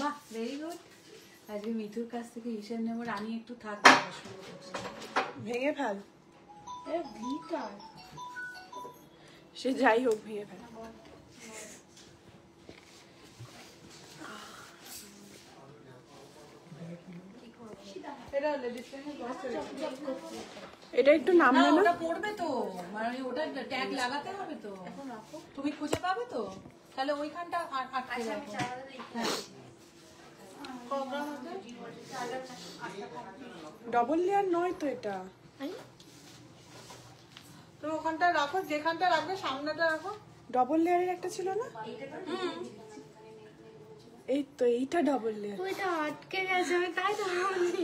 বাহ, very good. আজকে মিঠুর কাছ থেকে হিসেব নেব। রানী একটু থাক, ভেঙে ফেল। ভিটা সে যাই হোক ভেঙে ফেল। এটা একটু নামবে না? ওটা পড়বে তো, মানে ওটা ট্যাগ লাগাতে হবে তো। তুমি খুঁজে পাবে তো, তাহলে ওইখানটা আটকে যাবে। ডবল লেয়ার নয় তো এটা। তুমি ওখানটা রাখো, যেখানটা রাখবে সামনেটা রাখো। ডবল লেয়ারের একটা ছিল না? এই তো এইটা ডবল লেয়ার। ওইটা আটকে গেছে, আমি তাই তো ভাবছি।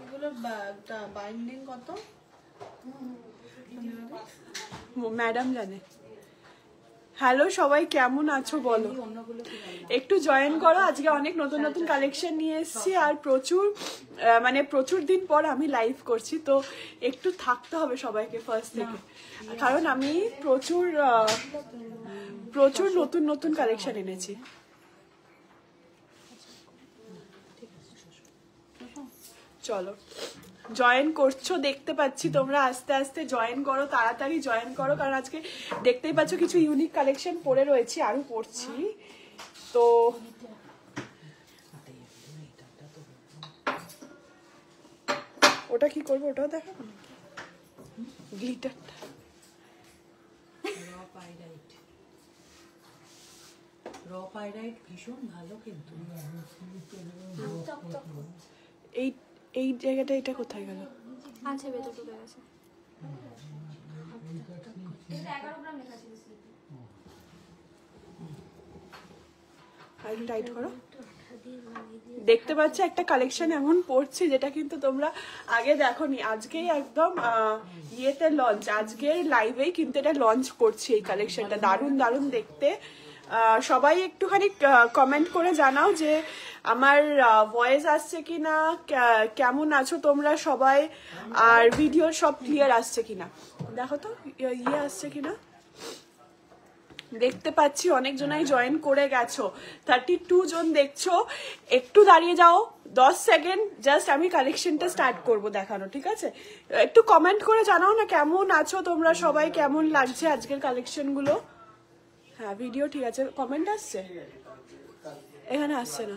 এগুলো বাইন্ডিং কত? ম্যাডাম জানে। হ্যালো সবাই, কেমন আছো বলো? একটু জয়েন করো। আজকে অনেক নতুন নতুন কালেকশন নিয়ে এসেছি, আর প্রচুর দিন পর আমি লাইভ করছি, তো একটু থাকতে হবে সবাইকে ফার্স্ট থেকে, কারণ আমি প্রচুর নতুন নতুন কালেকশন এনেছি। চলো, জয়েন করছো দেখতে পাচ্ছি তোমরা, আস্তে আস্তে জয়েন করো, তাড়াতাড়ি জয়েন করো, কারণ আজকে দেখতেই পাচ্ছ কিছু ইউনিক কালেকশন পরে রয়েছি, আরো পড়ছি। তো ওটা কি করবো, ওটাও দেখাবো নাকি? গ্লিটারটা র পাইরাইট ভীষণ ভালো, কিন্তু এই এই জায়গাটা, এটা কোথায় গেল? আছে, ভেতর ঢুকে গেছে। আর টাইট করো। দেখতে পাচ্ছ একটা কালেকশন এমন পড়ছে যেটা কিন্তু তোমরা আগে দেখোনি। আজকেই একদম ইয়েতে লঞ্চ, আজকের লাইভেই কিন্তু এটা লঞ্চ করছি এই কালেকশনটা। দারুণ দারুণ দেখতে। সবাই একটুখানি কমেন্ট করে জানাও যে আমার ভয়েস আসছে কিনা, কেমন আছো তোমরা সবাই, আর ভিডিও সব ক্লিয়ার আসছে কিনা দেখো তো, ইয়ে আসছে কিনা। দেখতে পাচ্ছি অনেক জনাই জয়েন করে গেছো, 32 জন দেখছো। একটু দাঁড়িয়ে যাও 10 সেকেন্ড, জাস্ট আমি কালেকশনটা স্টার্ট করব দেখানো, ঠিক আছে? একটু কমেন্ট করে জানাও না কেমন আছো তোমরা সবাই, কেমন লাগছে আজকের কালেকশনগুলো। হ্যাঁ ভিডিও ঠিক আছে, কমেন্ট আসছে, এখানে আসছে না।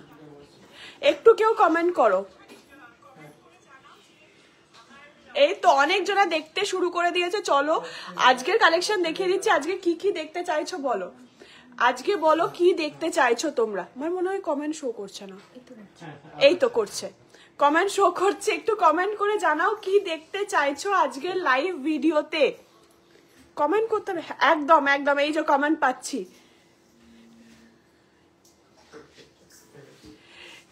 একটু কেউ কমেন্ট করো। এই তো অনেক জনা দেখতে শুরু করে দিয়েছে। চলো আজকের কালেকশন দেখিয়ে দিচ্ছি। আজকে কি কি দেখতে চাইছো বলো, আজকে বলো কি দেখতে চাইছো তোমরা। আমার মনে হয় কমেন্ট শো করছে না, এই তো করছে, কমেন্ট শো করছে। একটু কমেন্ট করে জানাও কি দেখতে চাইছো আজকের লাইভ ভিডিওতে। কমেন্ট করতে হবে, একদম একদম, এই যে কমেন্ট পাচ্ছি।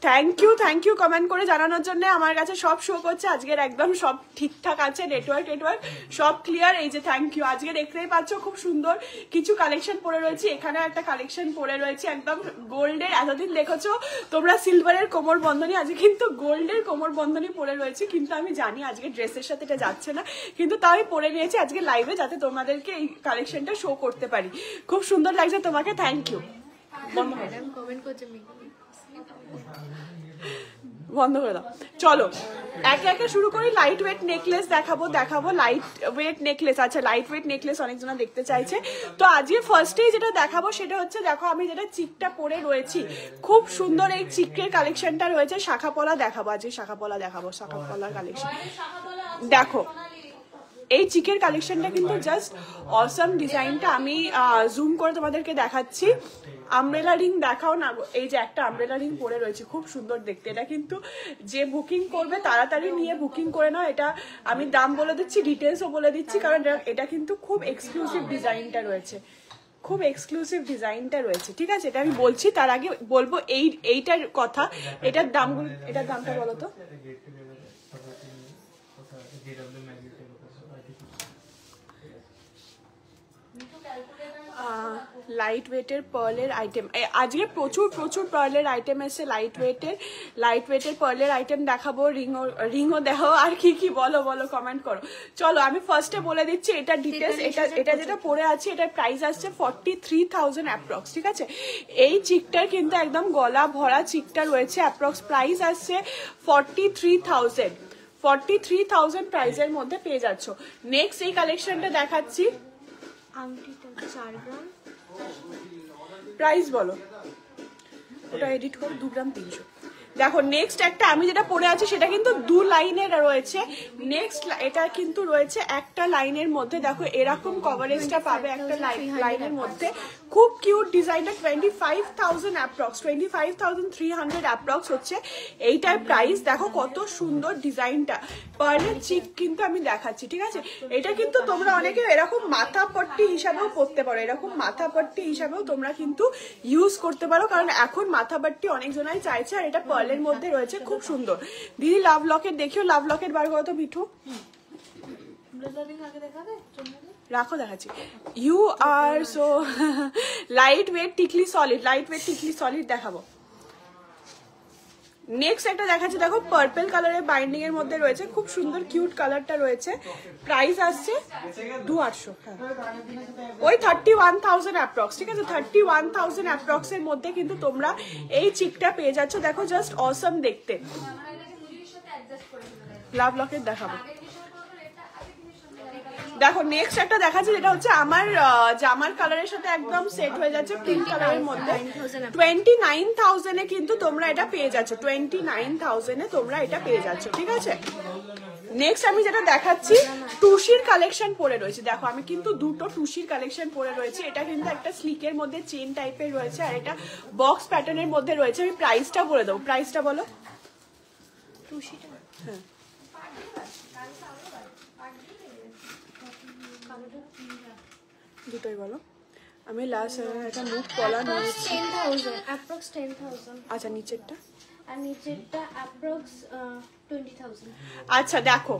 থ্যাংক ইউ কমেন্ট করে জানানোর জন্য। আমার কাছে সব শো করছে আজকের, একদম সব ঠিকঠাক আছে, নেটওয়ার্ক সব ক্লিয়ার। এই যে থ্যাংক ইউ। আজকে দেখতেই পাচ্ছ খুব সুন্দর কিছু কালেকশন পরে রয়েছে। এখানে একটা কালেকশন পরে রয়েছে একদম গোল্ডের। এতদিন দেখেছো তোমরা সিলভারের কোমর বন্ধনী, আজকে কিন্তু গোল্ডের কোমর বন্ধনী পরে রয়েছে, কিন্তু আমি জানি আজকে ড্রেসের সাথে এটা যাচ্ছে না, কিন্তু তাও আমি পরে নিয়েছি আজকে লাইভে, যাতে তোমাদেরকে এই কালেকশনটা শো করতে পারি। খুব সুন্দর লাগছে তোমাকে, থ্যাংক ইউ। ম্যাডাম কমেন্ট করছে, বন্ধ করে দাও। চলো একে একে শুরু করি। লাইট ওয়েট নেকলেস দেখাবো লাইট ওয়েট নেকলেস। আচ্ছা লাইট ওয়েট নেকলেস অনেকজন দেখতে চাইছে, তো আজকে ফার্স্টেই যেটা দেখাবো সেটা হচ্ছে, দেখো আমি যেটা চিকটা পরে রয়েছি, খুব সুন্দর এই চিকের কালেকশনটা রয়েছে। শাখা পলা দেখাবো আজকে, শাখা পলার কালেকশন দেখো। এই চিকের কালেকশনটা কিন্তু জাস্ট অসম। ডিজাইনটা আমি জুম করে তোমাদেরকে দেখাচ্ছি। আমব্রেলা রিং দেখাও না, এই যে একটা আমব্রেলা রিং পরে রয়েছে, খুব সুন্দর দেখতে। এটা কিন্তু যে বুকিং করবে তাড়াতাড়ি নিয়ে বুকিং করে নাও। এটা আমি দাম বলে দিচ্ছি, ডিটেলসও বলে দিচ্ছি, কারণ এটা কিন্তু খুব এক্সক্লুসিভ ডিজাইনটা রয়েছে, খুব এক্সক্লুসিভ ডিজাইনটা রয়েছে, ঠিক আছে? এটা আমি বলছি, তার আগে বলবো এইটার কথা। এটার দামটা বলো তো। লাইট ওয়েটের পার্লের আইটেম, আজকে প্রচুর প্রচুর পার্লের আইটেম এসছে। লাইট ওয়েটের পার্লের আইটেম দেখাবো, রিংও দেখো, আর কি কি বলো বলো কমেন্ট করো। চলো আমি ফার্স্টে বলে দিচ্ছি এটা ডিটেলস। এটা যেটা পরে আছে এটার প্রাইস আসছে 43,000 অ্যাপ্রক্স, ঠিক আছে। এই চিকটার কিন্তু একদম গলা ভরা চিকটা রয়েছে, অ্যাপ্রক্স প্রাইস আসছে 43,000 প্রাইসের মধ্যে পেয়ে যাচ্ছ। নেক্সট এই কালেকশনটা দেখাচ্ছি, আংটিটা 4 গ্রাম, প্রাইস বলো, ওটা এডিট করে 2 গ্রাম 300। দেখো নেক্সট একটা আমি যেটা পরে আছি সেটা কিন্তু 2 লাইনের রয়েছে। নেক্সট এটা কিন্তু রয়েছে একটা লাইনের মধ্যে, দেখো এরকম কভারেজটা পাবে একটা লাইনের মধ্যে। খুব কিউট ডিজাইনটা, 25,000 অ্যাপ্রক্স, 25,300 অ্যাপ্রক্স হচ্ছে এইটার প্রাইস। দেখো কত সুন্দর ডিজাইনটা, পার্লের চিক কিন্তু আমি দেখাচ্ছি, ঠিক আছে। এটা কিন্তু তোমরা অনেকে এরকম মাথা পট্টি হিসাবেও পরতে পারো, এরকম মাথা পট্টি হিসাবেও তোমরা কিন্তু ইউজ করতে পারো, কারণ এখন মাথা পট্টি অনেক জনাই চাইছে। আর এটা পার্লের মধ্যে রয়েছে, খুব সুন্দর। দিদি লাভ লকেট দেখিও, লাভ লকেট বার করো তো মিঠু, রাখো দেখাচ্ছি। You are so light weight টিকলি সলিড, দেখাবো। নেক্সট একটা দেখাচ্ছি, দেখো পার্পল কালারের বাইন্ডিং এর মধ্যে রয়েছে, খুব সুন্দর কিউট কালারটা রয়েছে। প্রাইস আসছে 2,800, ওই 31,000 অ্যাপ্রক্স, ঠিক আছে। 31,000 অ্যাপ্রক্স এর মধ্যে কিন্তু তোমরা এই চিকটা পেয়ে যাচ্ছ। দেখো জাস্ট অসম দেখতে। লাভ লকেট দেখাবো। দেখো নেক্সট একটা দেখাচ্ছি, যেটা হচ্ছে আমার জামার কালারের সাথে একদম সেট হয়ে যাচ্ছে, পিঙ্ক কালারের মধ্যে। 29,000 এ কিন্তু তোমরা এটা পেয়ে যাচ্ছ, 29,000 এ তোমরা এটা পেয়ে যাচ্ছ, ঠিক আছে। নেক্সট আমি যেটা দেখাচ্ছি টুসির কালেকশন পরে রয়েছে। দেখো আমি কিন্তু দুটো টুসির কালেকশন পরে রয়েছে। এটা কিন্তু একটা স্লিকের মধ্যে চেন টাইপের রয়েছে, আর এটা বক্স প্যাটার্নের মধ্যে রয়েছে। আমি প্রাইসটা বলে দেবো, প্রাইসটা বলো। টুসিটা হ্যাঁ দুটোই বলো। আমি লাস্ট একটা মুখ পলা নিয়েছি। 10,000 অ্যাপ্রক্স 10,000, আচ্ছা নিচেরটা, আর নিচেরটা অ্যাপ্রক্স 20,000। আচ্ছা দেখো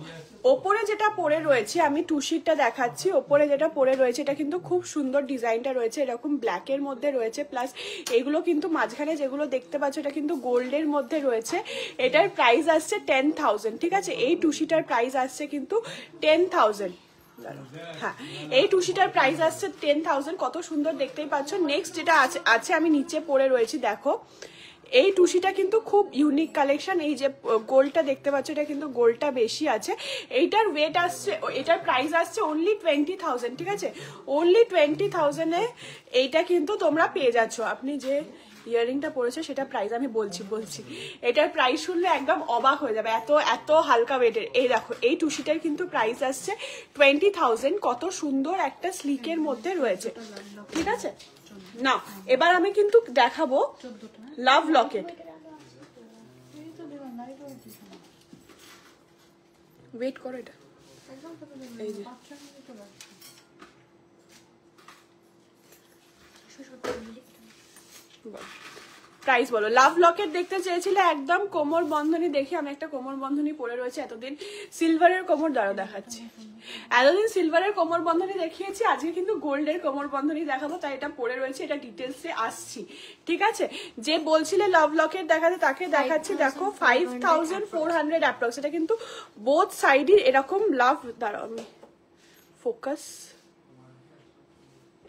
ওপরে যেটা পরে রয়েছে, আমি টুসিরটা দেখাচ্ছি। ওপরে যেটা পরে রয়েছে এটা কিন্তু খুব সুন্দর ডিজাইনটা রয়েছে, এরকম ব্ল্যাকের মধ্যে রয়েছে। প্লাস এগুলো কিন্তু মাঝখানে যেগুলো দেখতে পাচ্ছ এটা কিন্তু গোল্ডের মধ্যে রয়েছে। এটার প্রাইস আসছে 10,000, ঠিক আছে। এই টুসিটার প্রাইস আসছে কিন্তু 10,000। হ্যাঁ এই টুসিটার প্রাইস আসছে 10,000, কত সুন্দর দেখতেই পাচ্ছ। নেক্সট যেটা আছে আমি নিচে পরে রয়েছি, দেখো এই টুসিটা কিন্তু খুব ইউনিক কালেকশন। এই যে গোল্ডটা দেখতে পাচ্ছ এটা কিন্তু গোল্ডটা বেশি আছে। এইটার ওয়েট আসছে, এটার প্রাইস আসছে অনলি 20,000, ঠিক আছে। অনলি 20,000 এ এইটা কিন্তু তোমরা পেয়ে যাচ্ছ। আপনি যে ইয়াররিংটা পড়েছে সেটা প্রাইস আমি বলছি। এটার প্রাইস শুনলে একদম অবাক হয়ে যাবে, এত হালকা ওয়েটের। এই দেখো এই টুসিটার কিন্তু প্রাইস আসছে 20,000, কত সুন্দর একটা স্লিকের মধ্যে রয়েছে, ঠিক আছে। না এবার আমি কিন্তু দেখাবো লাভ লকেট। ওয়েট করো, এটা এই যে প্রাইস বলো। লাভ লকেট দেখতে চেয়েছিলে, একদম কোমর বন্ধনী। দেখি আমি একটা কোমর বন্ধনী পরে রয়েছে, এতদিন সিলভারের কোমর দ্বারা দেখাচ্ছি। এতদিন সিলভারের কোমর বন্ধনী দেখিয়েছি, আজকে কিন্তু গোল্ডের কোমর বন্ধনী দেখাবো, তাই এটা পরে রয়েছে। এটা ডিটেলসে আসছি, ঠিক আছে। যে বলছিলে লাভ লকেট দেখাতে তাকে দেখাচ্ছি। দেখো 5,400 অ্যাপ্রক্স। এটা কিন্তু বোথ সাইডে এরকম লাভ, দাঁড়াও আমি ফোকাস,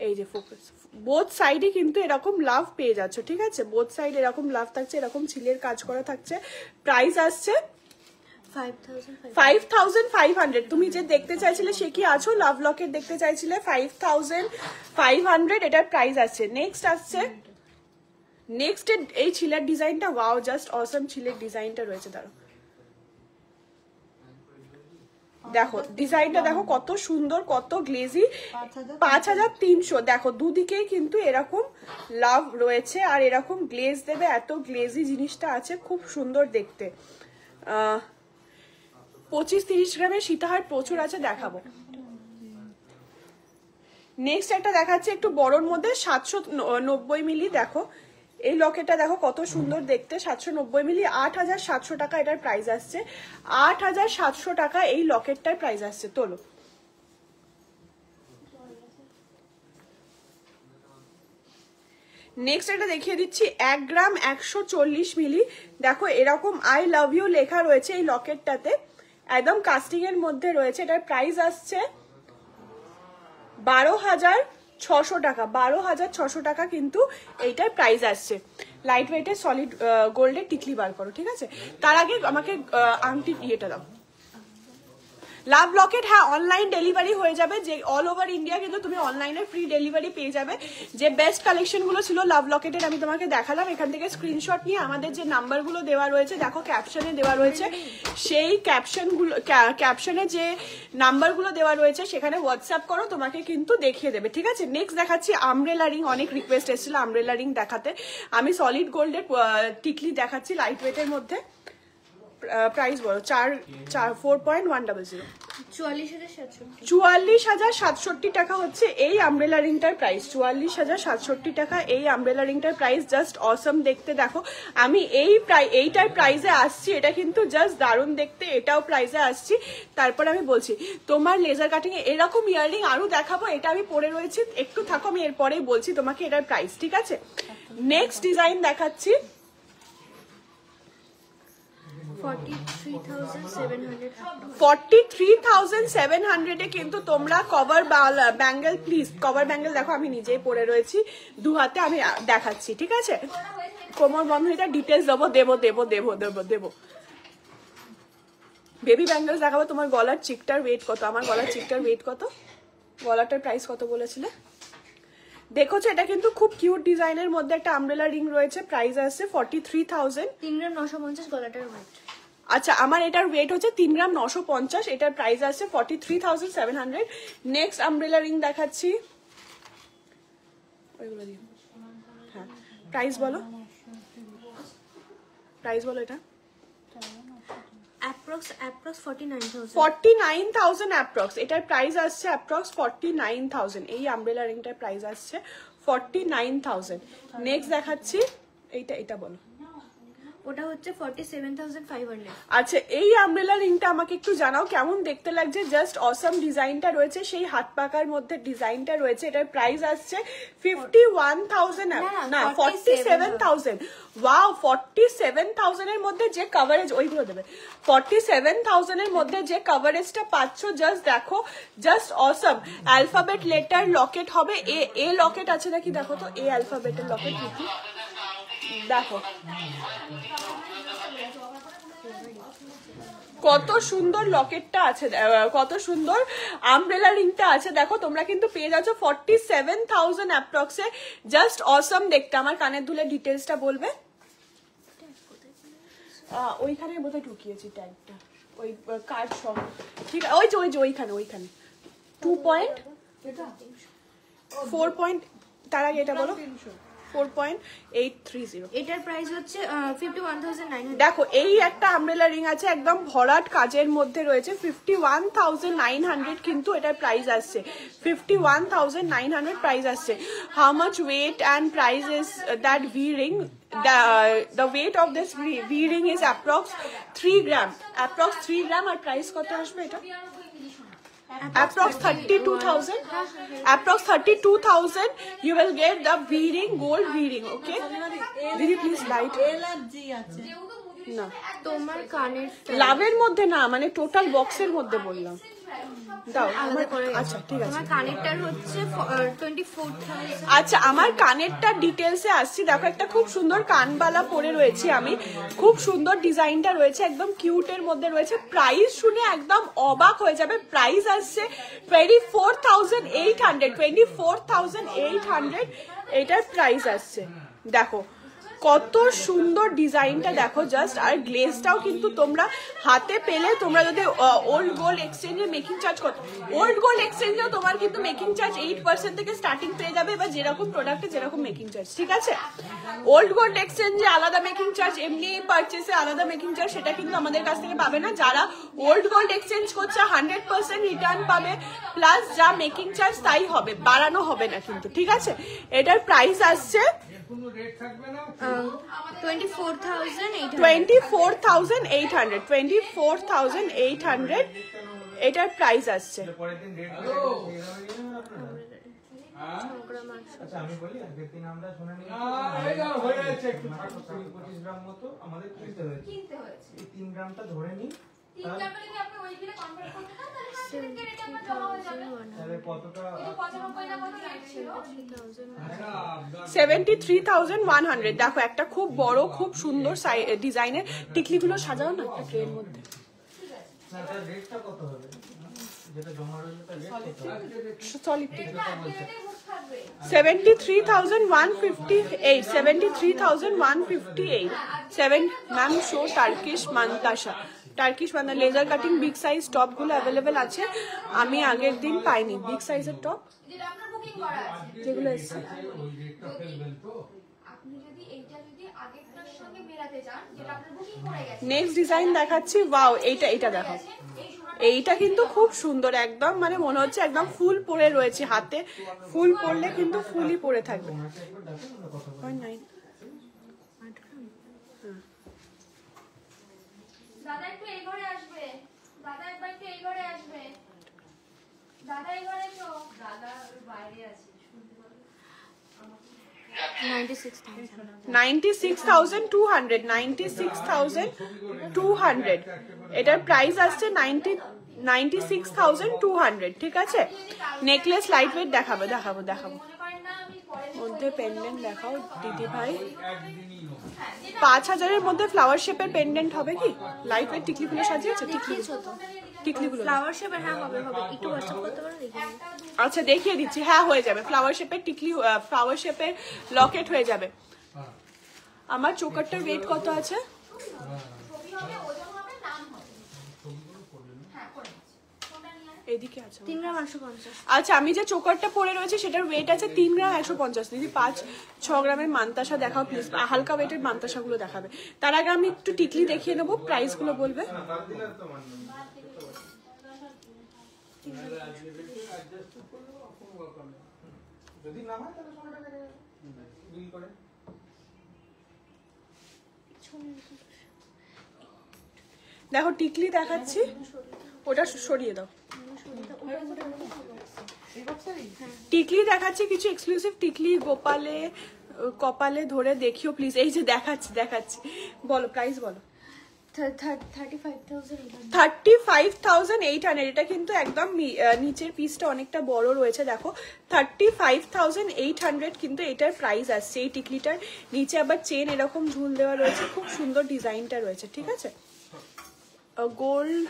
এই যে ফোকাস, বোথ সাইডে কিন্তু এরকম লাভ পেয়ে যাচ্ছ, ঠিক আছে। বোথ সাইড এরকম লাভ থাকছে, এরকম ছিলের কাজ করা থাকছে। প্রাইস আসছে 5,500। তুমি যে দেখতে চাইছিলে সে কি আছো, লাভ লকেট দেখতে চাইছিলে, 5,500 এটার প্রাইস আসছে। নেক্সট আসছে, নেক্সট এই ছিলের ডিজাইনটা, ওয়াও জাস্ট অসম ছিলের ডিজাইনটা রয়েছে। দাঁড়ো দেখো ডিজাইনটা দেখো কত সুন্দর, কত গ্লেজি। 5,300। দেখো দুদিকেই কিন্তু এরকম লাভ রয়েছে, আর এরকম গ্লেজ দেবে, এত গ্লেজি জিনিসটা আছে, খুব সুন্দর দেখতে। 25-30 গ্রামের সীতাহার প্রচুর আছে, দেখাবো। নেক্সট একটা দেখাচ্ছে একটু বড়র মধ্যে, 790 মিলি। দেখো এই লকেটটা দেখো কত সুন্দর দেখতে, 790 মিলি, 8,700 টাকা এটার প্রাইস আসছে। 8,700 টাকা এই লকেটটার প্রাইস আসছে। তোলো নেক্সট এটা দেখিয়ে দিচ্ছি 1 গ্রাম 140 মিলি। দেখো এরকম আই লাভ ইউ লেখা রয়েছে এই লকেটটাতে, একদম কাস্টিং এর মধ্যে রয়েছে। এটার প্রাইস আসছে 12,600 টাকা। 12,600 টাকা কিন্তু এইটার প্রাইস আসছে। লাইট ওয়েটের সলিড গোল্ডের টিকলি বার করো, ঠিক আছে? তার আগে আমাকে আংটি ইয়েটা দাও। লাভ লকেট, হ্যাঁ অনলাইন ডেলিভারি হয়ে যাবে, যে অল ওভার ইন্ডিয়া কিন্তু তুমি অনলাইনে ফ্রি ডেলিভারি পেয়ে যাবে। যে বেস্ট কালেকশনগুলো ছিল লাভ লকেটের আমি তোমাকে দেখালাম, এখান থেকে স্ক্রিনশট নিয়ে আমাদের যে নাম্বারগুলো দেওয়া রয়েছে, দেখো ক্যাপশনে দেওয়া রয়েছে, সেই ক্যাপশনে যে নাম্বারগুলো দেওয়া রয়েছে সেখানে হোয়াটসঅ্যাপ করো, তোমাকে কিন্তু দেখিয়ে দেবে, ঠিক আছে? নেক্সট দেখাচ্ছি আমব্রেলা রিং। অনেক রিকোয়েস্ট এসেছিল আমব্রেলা রিং দেখাতে, আমি সলিড গোল্ডের টিকলি দেখাচ্ছি লাইট ওয়েটের মধ্যে। প্রাইস বলো। 4.100। 44,760 টাকা হচ্ছে এই আমব্রেলা রিংটার প্রাইস। 44,067 টাকা এই আমব্রেলা রিংটার প্রাইস। জাস্ট অসম দেখতে, দেখো আমি এইটার প্রাইসে আসছি, এটা কিন্তু জাস্ট দারুণ দেখতে, এটাও প্রাইসে আসছি। তারপর আমি বলছি তোমার লেজার কাটিং এ এরকম ইয়াররিং আরো দেখাবো, এটা আমি পরে রয়েছি, একটু থাকো আমি এরপরেই বলছি তোমাকে এটার প্রাইস, ঠিক আছে? নেক্সট ডিজাইন দেখাচ্ছি 43,700 কিন্তু তোমরা cover bangle, please cover bangle দেখো, আমি নিজেই পরে রয়েছি, দু হাতে আমি দেখাচ্ছি, ঠিক আছে? কোমর বন্ধ এটা ডিটেলস দেবো। বেবি ব্যাঙ্গেল দেখাবো। তোমার গলার চিকটার ওয়েট কত? আমার গলার চিকটার ওয়েট কত? গলাটার প্রাইস কত বলেছিলে? দেখোছো এটা কিন্তু খুব কিউট ডিজাইনের মধ্যে একটা আমব্রেলা রিং রয়েছে, প্রাইস আসছে 43,000। 3 গ্রাম 950 গলাটার ওয়েট। আচ্ছা আমার এটার ওয়েট হচ্ছে 3 গ্রাম 950, এটার প্রাইস আসছে 43,700। নেক্সট আমব্রেলা রিং দেখাচ্ছি, ওইগুলো দিও। হ্যাঁ প্রাইস বলো, এটা অ্যাপ্রক্স 49,000। 49,000 অ্যাপ্রক্স, এটার প্রাইস আসছে অ্যাপ্রক্স 49,000। এই আমব্রেলা রিংটার প্রাইস আসছে 49,000। নেক্সট দেখাচ্ছি এটা বলো। ওটা হচ্ছে 47,500। আচ্ছা এই আমব্রেলা রিংটা আমাকে একটু জানাও কেমন দেখতে লাগছে। জাস্ট অসম ডিজাইনটা রয়েছে, সেই হাত পাকার মধ্যে ডিজাইনটা রয়েছে। এটার প্রাইস আসছে 51,000 না 47,000। ওয়াও 47,000 এর মধ্যে যে কভারেজ, ওইগুলো দেবে। 47,000 এর মধ্যে যে কভারেজটা পাচ্ছ, জাস্ট দেখো, জাস্ট অসম। অ্যালফাবেট লেটার লকেট হবে, এ লকেট আছে নাকি দেখো তো, এ অ্যালফাবেটের লকেট নাকি দেখো, কত সুন্দর লকেটটা আছে, কত সুন্দর আমব্রেলা রিংটা আছে। দেখো তোমরা কিন্তু পেয়ে যাচ্ছ 47,000 অ্যাপ্রক্সে। জাস্ট অসম দেখতে। আমার কানের দুলের ডিটেলসটা বলবে। ওইখানে বোধহয় ঢুকিয়েছি ট্যাগটা, ওই কার্ড সব, ঠিক আছে? ওই যে ওইখানে 2.4 তার আগে এটা বলো 4.830। এটার প্রাইস হচ্ছে 51,900। দেখো এই একটা আমব্রেলা রিং আছে, একদম ভরাট কাজের মধ্যে রয়েছে, 51,900 কিন্তু এটার প্রাইস আসছে। 51,900 প্রাইস আসছে। How much weight and price is that V ring? The weight of this V ring is approx 3 gram. Approx 3 gram R price কত আসবে এটা? Approx 32,000. Approx 32,000 you will get the V ring, gold V ring, okay? Didi please light. L R G আছে না তোমার কানের লাভের মধ্যে না, মানে টোটাল বক্সের মধ্যে বললাম। দাও আলাদা করে। আচ্ছা ঠিক আছে। তোমার কানেরটার হচ্ছে 24,000। আচ্ছা আমার কানেরটার ডিটেলসে আসছি। দেখো একটা খুব সুন্দর কানবালা পরে রয়েছি আমি, খুব সুন্দর ডিজাইনটা রয়েছে, একদম কিউটের মধ্যে রয়েছে। প্রাইস শুনে একদম অবাক হয়ে যাবে। প্রাইস আসছে 24,800। 24,800 এটার প্রাইস আসছে। দেখো কত সুন্দর ডিজাইনটা দেখো জাস্ট। আর গ্লেজটাও কিন্তু তোমরা হাতে পেলে, তোমরা যদি ওল্ড গোল্ড এক্সচেঞ্জে মেকিং চার্জ কত, ওল্ড গোল্ড এক্সচেঞ্জেও তোমার কিন্তু মেকিং চার্জ 8% থেকে স্টার্টিং পেয়ে যাবে, এবার যেরকম প্রোডাক্টে যেরকম মেকিং চার্জ, ঠিক আছে? ওল্ড গোল্ড এক্সচেঞ্জে আলাদা মেকিং চার্জ, এমনি পারচেসে আলাদা মেকিং চার্জ, সেটা কিন্তু আমাদের কাছ থেকে পাবে না। যারা ওল্ড গোল্ড এক্সচেঞ্জ করছে 100% রিটার্ন পাবে, প্লাস যা মেকিং চার্জ তাই হবে, বাড়ানো হবে না কিন্তু, ঠিক আছে? এটার প্রাইস আসছে 24,800। 24,800 এটার প্রাইস আসছে। ঝগড়া মাছ আচ্ছা আমি বলি আগের দিন আমরা শুনে নিই হয়ে যাচ্ছে একটু 25 গ্রাম মতো আমাদের কিনতে হয়েছে এই 3 গ্রামটা ধরে নিই তাহলে কতটা 73,100। দেখো একটা খুব বড় খুব সুন্দর ডিজাইনের টিকলিগুলো সাজাও না একটা ট্রের মধ্যে। না তার রেটটা কত হবে যেটা জমা রয়েছে তার রেট কত সলিড 73,158 73,158 7 ম্যাম শো টার্কিশ মান্তাসা laser cutting big size top গুলো অ্যাভেলেবেল আছে। আমি আগের দিন পাইনি বিগ সাইজের টপ যেগুলো এসছে। নেক্সট ডিজাইন দেখাচ্ছি। ওয়াও এইটা দেখো, এইটা কিন্তু খুব সুন্দর একদম, মানে মনে হচ্ছে একদম ফুল পরে রয়েছে, হাতে ফুল পরলে কিন্তু ফুলই পরে থাকবে। দাদা একটু এই ঘরে আসবে, দাদা একবার একটু এই ঘরে আসবে, দাদা এই ঘরে এসো, দাদা বাইরে আছে। 96,200 এটার প্রাইস আসছে 96,200। ঠিক আছে, নেকলেস লাইট ওয়েট দেখাবো মধ্যে পেন্ডেন্ট দেখাও দিদি ভাই। 5,000-এর মধ্যে ফ্লাওয়ার শেপের পেন্ডেন্ট হবে কি? লাইট ওয়েট টিকলিগুলো সাজিয়েছে, টিকলিগুলো ফ্লাওয়ার শেপে হ্যাঁ হবে একটু হোয়াটসঅ্যাপ করতে পারো দেখি। আচ্ছা দেখিয়ে দিচ্ছি, হ্যাঁ হয়ে যাবে। ফ্লাওয়ার শেপের টিকলি, ফ্লাওয়ার শেপের লকেট হয়ে যাবে। আমার চোকারটার ওয়েট কত আছে? এদিকে আছে 3 গ্রাম 850। আচ্ছা আমি যে চোকারটা পরে রয়েছে সেটার ওয়েট আছে 3 গ্রাম 150। দিদি 5-6 গ্রামের মান্তাসা দেখাও প্লিজ, হালকা ওয়েটের মান্তাসাগুলো দেখাবে। তার আগে আমি একটু টিকলি দেখিয়ে নেবো, প্রাইস গুলো বলবে। যদি না হয় তাহলে 100 টাকা বিল করে। দেখো টিকলি দেখাচ্ছি, ওটা সরিয়ে দাও। টিকলি দেখাচ্ছি, কিছু এক্সক্লুসিভ টিকলি কপালে ধরে দেখিও প্লিজ। এই যে দেখাচ্ছি বলো প্রাইস বলো। 35,800। এটা কিন্তু একদম নিচের পিসটা অনেকটা বড় রয়েছে, দেখো 35,800 কিন্তু এটার প্রাইস আসছে। এই টিকলিটার নিচে আবার চেন এরকম ঝুল দেওয়া রয়েছে, খুব সুন্দর ডিজাইনটা রয়েছে। ঠিক আছে, গোল্ড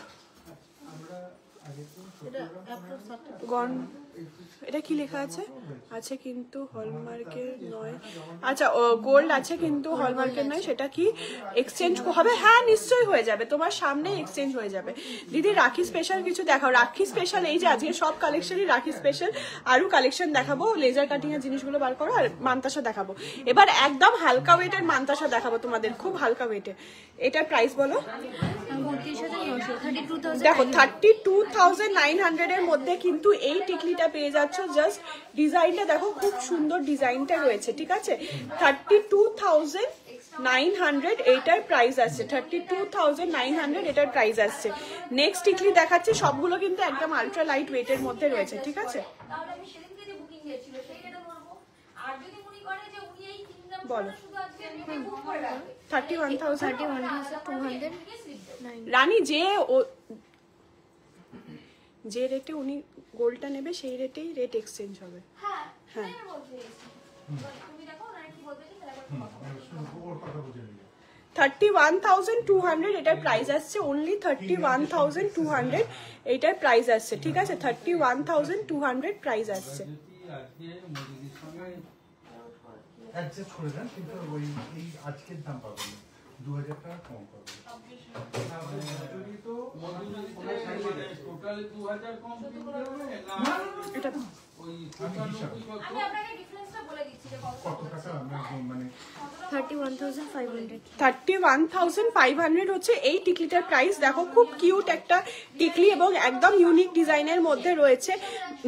এটা কি লেখা আছে? আছে কিন্তু হলমার্কের নয়। আচ্ছা গোল্ড আছে কিন্তু হলমার্কের নয়, সেটা কি এক্সচেঞ্জ হবে? হ্যাঁ নিশ্চয়ই হয়ে যাবে, তোমার সামনে এক্সচেঞ্জ হয়ে যাবে। দিদি রাখি স্পেশাল কিছু দেখাও। রাখি স্পেশাল এই যে আজকে সব কালেকশনই রাখি স্পেশাল, আরো কালেকশন দেখাবো। লেজার কাটিং এর জিনিসগুলো বার করো, আর মান্তাসা দেখাবো। এবার একদম হালকা ওয়েটের মান্তাসা দেখাবো তোমাদের, খুব হালকা ওয়েটে। এটার প্রাইস বলো। 32,900 দেখো 32,900 এর মধ্যে কিন্তু এই টিকলিটা পেয়ে যাচ্ছ। জাস্ট ডিজাইনটা দেখো, খুব সুন্দর ডিজাইনটা রয়েছে। ঠিক আছে, 32,900 এটার প্রাইস আসছে। 32,900 এটার প্রাইস আসছে। নেক্সট টিকলি দেখাচ্ছি, সবগুলো কিন্তু একদম আলট্রা লাইট ওয়েটের মধ্যে রয়েছে। ঠিক আছে, তাহলে আমি সেদিনকে যে বুকিং দিয়েছিল সেই রেটে বলবো। আর যদি মনে করে যে উনি এই 3 গ্রাম বলো। শুধু আজকে রেটে বুক করে রাখবে, 31,200 রানী যে রেটে উনি গোল্ডটা নেবে সেই রেটেই রেট এক্সচেঞ্জ হবে। হ্যাঁ হ্যাঁ আমি বলতে চাইছি। তুমি দেখো না কি বলবে কি তাহলে একবার কথা বলবো। 31,200 এটার প্রাইস আসছে। অনলি 31,200 এটার প্রাইস আসছে। ঠিক আছে, 31,200 প্রাইস আসছে। অ্যাডজাস্ট করে দেন, কিন্তু ওই এই আজকের দাম পাবেন 2000 টাকা কম পাবেন। যদি তো টোটাল 2000 কম এটা ওই আমি আপনাকে ডিফারেন্সটা বলে দিচ্ছি যে কত টাকা আমরা মানে 31,500। 31,500 হচ্ছে এই টিকলিটার প্রাইস। দেখো খুব কিউট একটা টিকলি এবং একদম ইউনিক ডিজাইনের মধ্যে রয়েছে।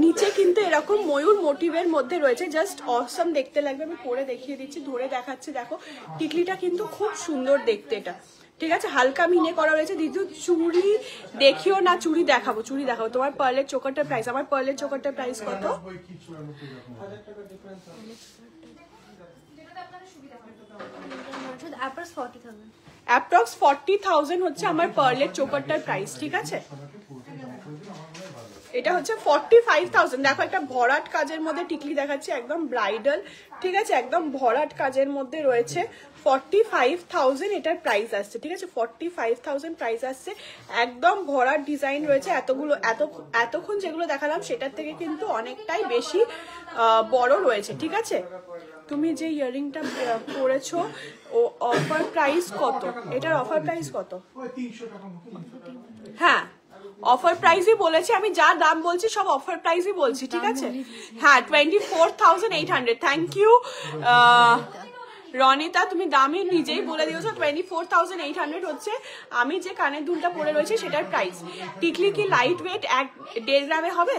নিচে কিন্তু এরকম ময়ূর মোটিভের মধ্যে রয়েছে, জাস্ট অসম দেখতে লাগবে। আমি পরে দেখিয়ে দিচ্ছি, ধরে দেখাচ্ছি। দেখো টিকলিটা কিন্তু খুব সুন্দর দেখতে এটা। ঠিক আছে, হালকা মিনে করা রয়েছে। দিদি চুড়ি দেখিও না, চুড়ি দেখাবো, চুড়ি দেখাবো। তোমার পার্লের চোকারটার প্রাইস, আমার পার্লের চোকারটার প্রাইস কত? ওই কি 94 এরকম হবে। অ্যাপ্রক্স 40,000। অ্যাপ্রক্স 40,000 হচ্ছে আমার পার্লের চোকারটার প্রাইস, ঠিক আছে। এটা হচ্ছে 45,000। দেখো একটা ভরাট কাজের মধ্যে টিকলি দেখাচ্ছে, একদম ব্রাইডাল, ঠিক আছে, একদম ভরাট কাজের মধ্যে রয়েছে। 45,000 এটার প্রাইস আসছে, ঠিক আছে, 45,000 প্রাইস আসছে। একদম ভরাট ডিজাইন রয়েছে। এতক্ষণ যেগুলো দেখালাম সেটার থেকে কিন্তু অনেকটাই বেশি বড় রয়েছে, ঠিক আছে। তুমি যে ইয়াররিংটা পরেছো ও অফার প্রাইস কত? এটার অফার প্রাইস কত? ওই 300 টাকা মতো। হ্যাঁ, অফার প্রাইসই বলেছি আমি, যা দাম বলছি সব অফার প্রাইসই বলছি, ঠিক আছে। হ্যাঁ, 24,800। থ্যাংক ইউ রনিতা, তুমি দামে নিজেই বলে দিয়েছো। 24,800 হচ্ছে আমি যে কানের দুলটা পরে রয়েছে সেটার প্রাইস। টিকলি কি লাইট ওয়েট 1.5 গ্রামে হবে?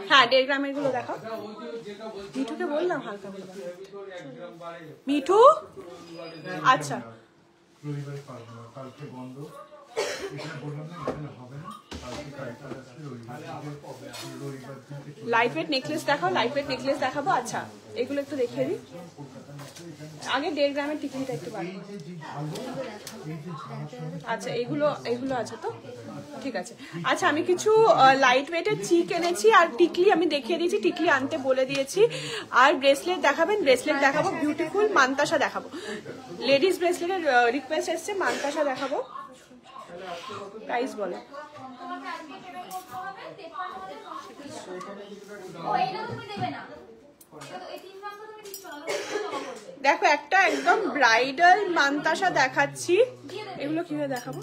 হ্যাঁ, 1.5 গ্রামের গুলো দেখো। মিঠুকে বললাম হালকা করে। মিঠু, আচ্ছা রবিবার পারবো না, কালকে বন্ধ। এখানে বললাম না এখানে হবে না, কালকে কালকে আসলে রবিবার দিনকে লাইট ওয়েট নেকলেস দেখাও, লাইট ওয়েট নেকলেস দেখাবো। আচ্ছা, এগুলো একটু দেখিয়ে দিই। আগে 1.5 গ্রামের টিকলিটা একটু বাড়ি। আচ্ছা, এগুলো আছে তো, ঠিক আছে। আচ্ছা, আমি কিছু লাইট ওয়েটের চিক এনেছি আর টিকলি আমি দেখিয়ে দিয়েছি, টিকলি আনতে বলে দিয়েছি। আর ব্রেসলেট দেখাবেন, ব্রেসলেট দেখাবো, বিউটিফুল মানতাসা দেখাবো। লেডিস ব্রেসলেটের রিকোয়েস্ট এসছে, মানতাসা দেখাবো। প্রাইস বলো। তোমাকে আজকে পেমেন্ট করতে হবে 53,000। ও এটা তুমি দেবে না, এই 3 মাস তুমি দিচ্ছ না, তুমি জমা করবে। দেখো একটা একদম ব্রাইডাল মানতাসা দেখাচ্ছি। এগুলো কিভাবে দেখাবো?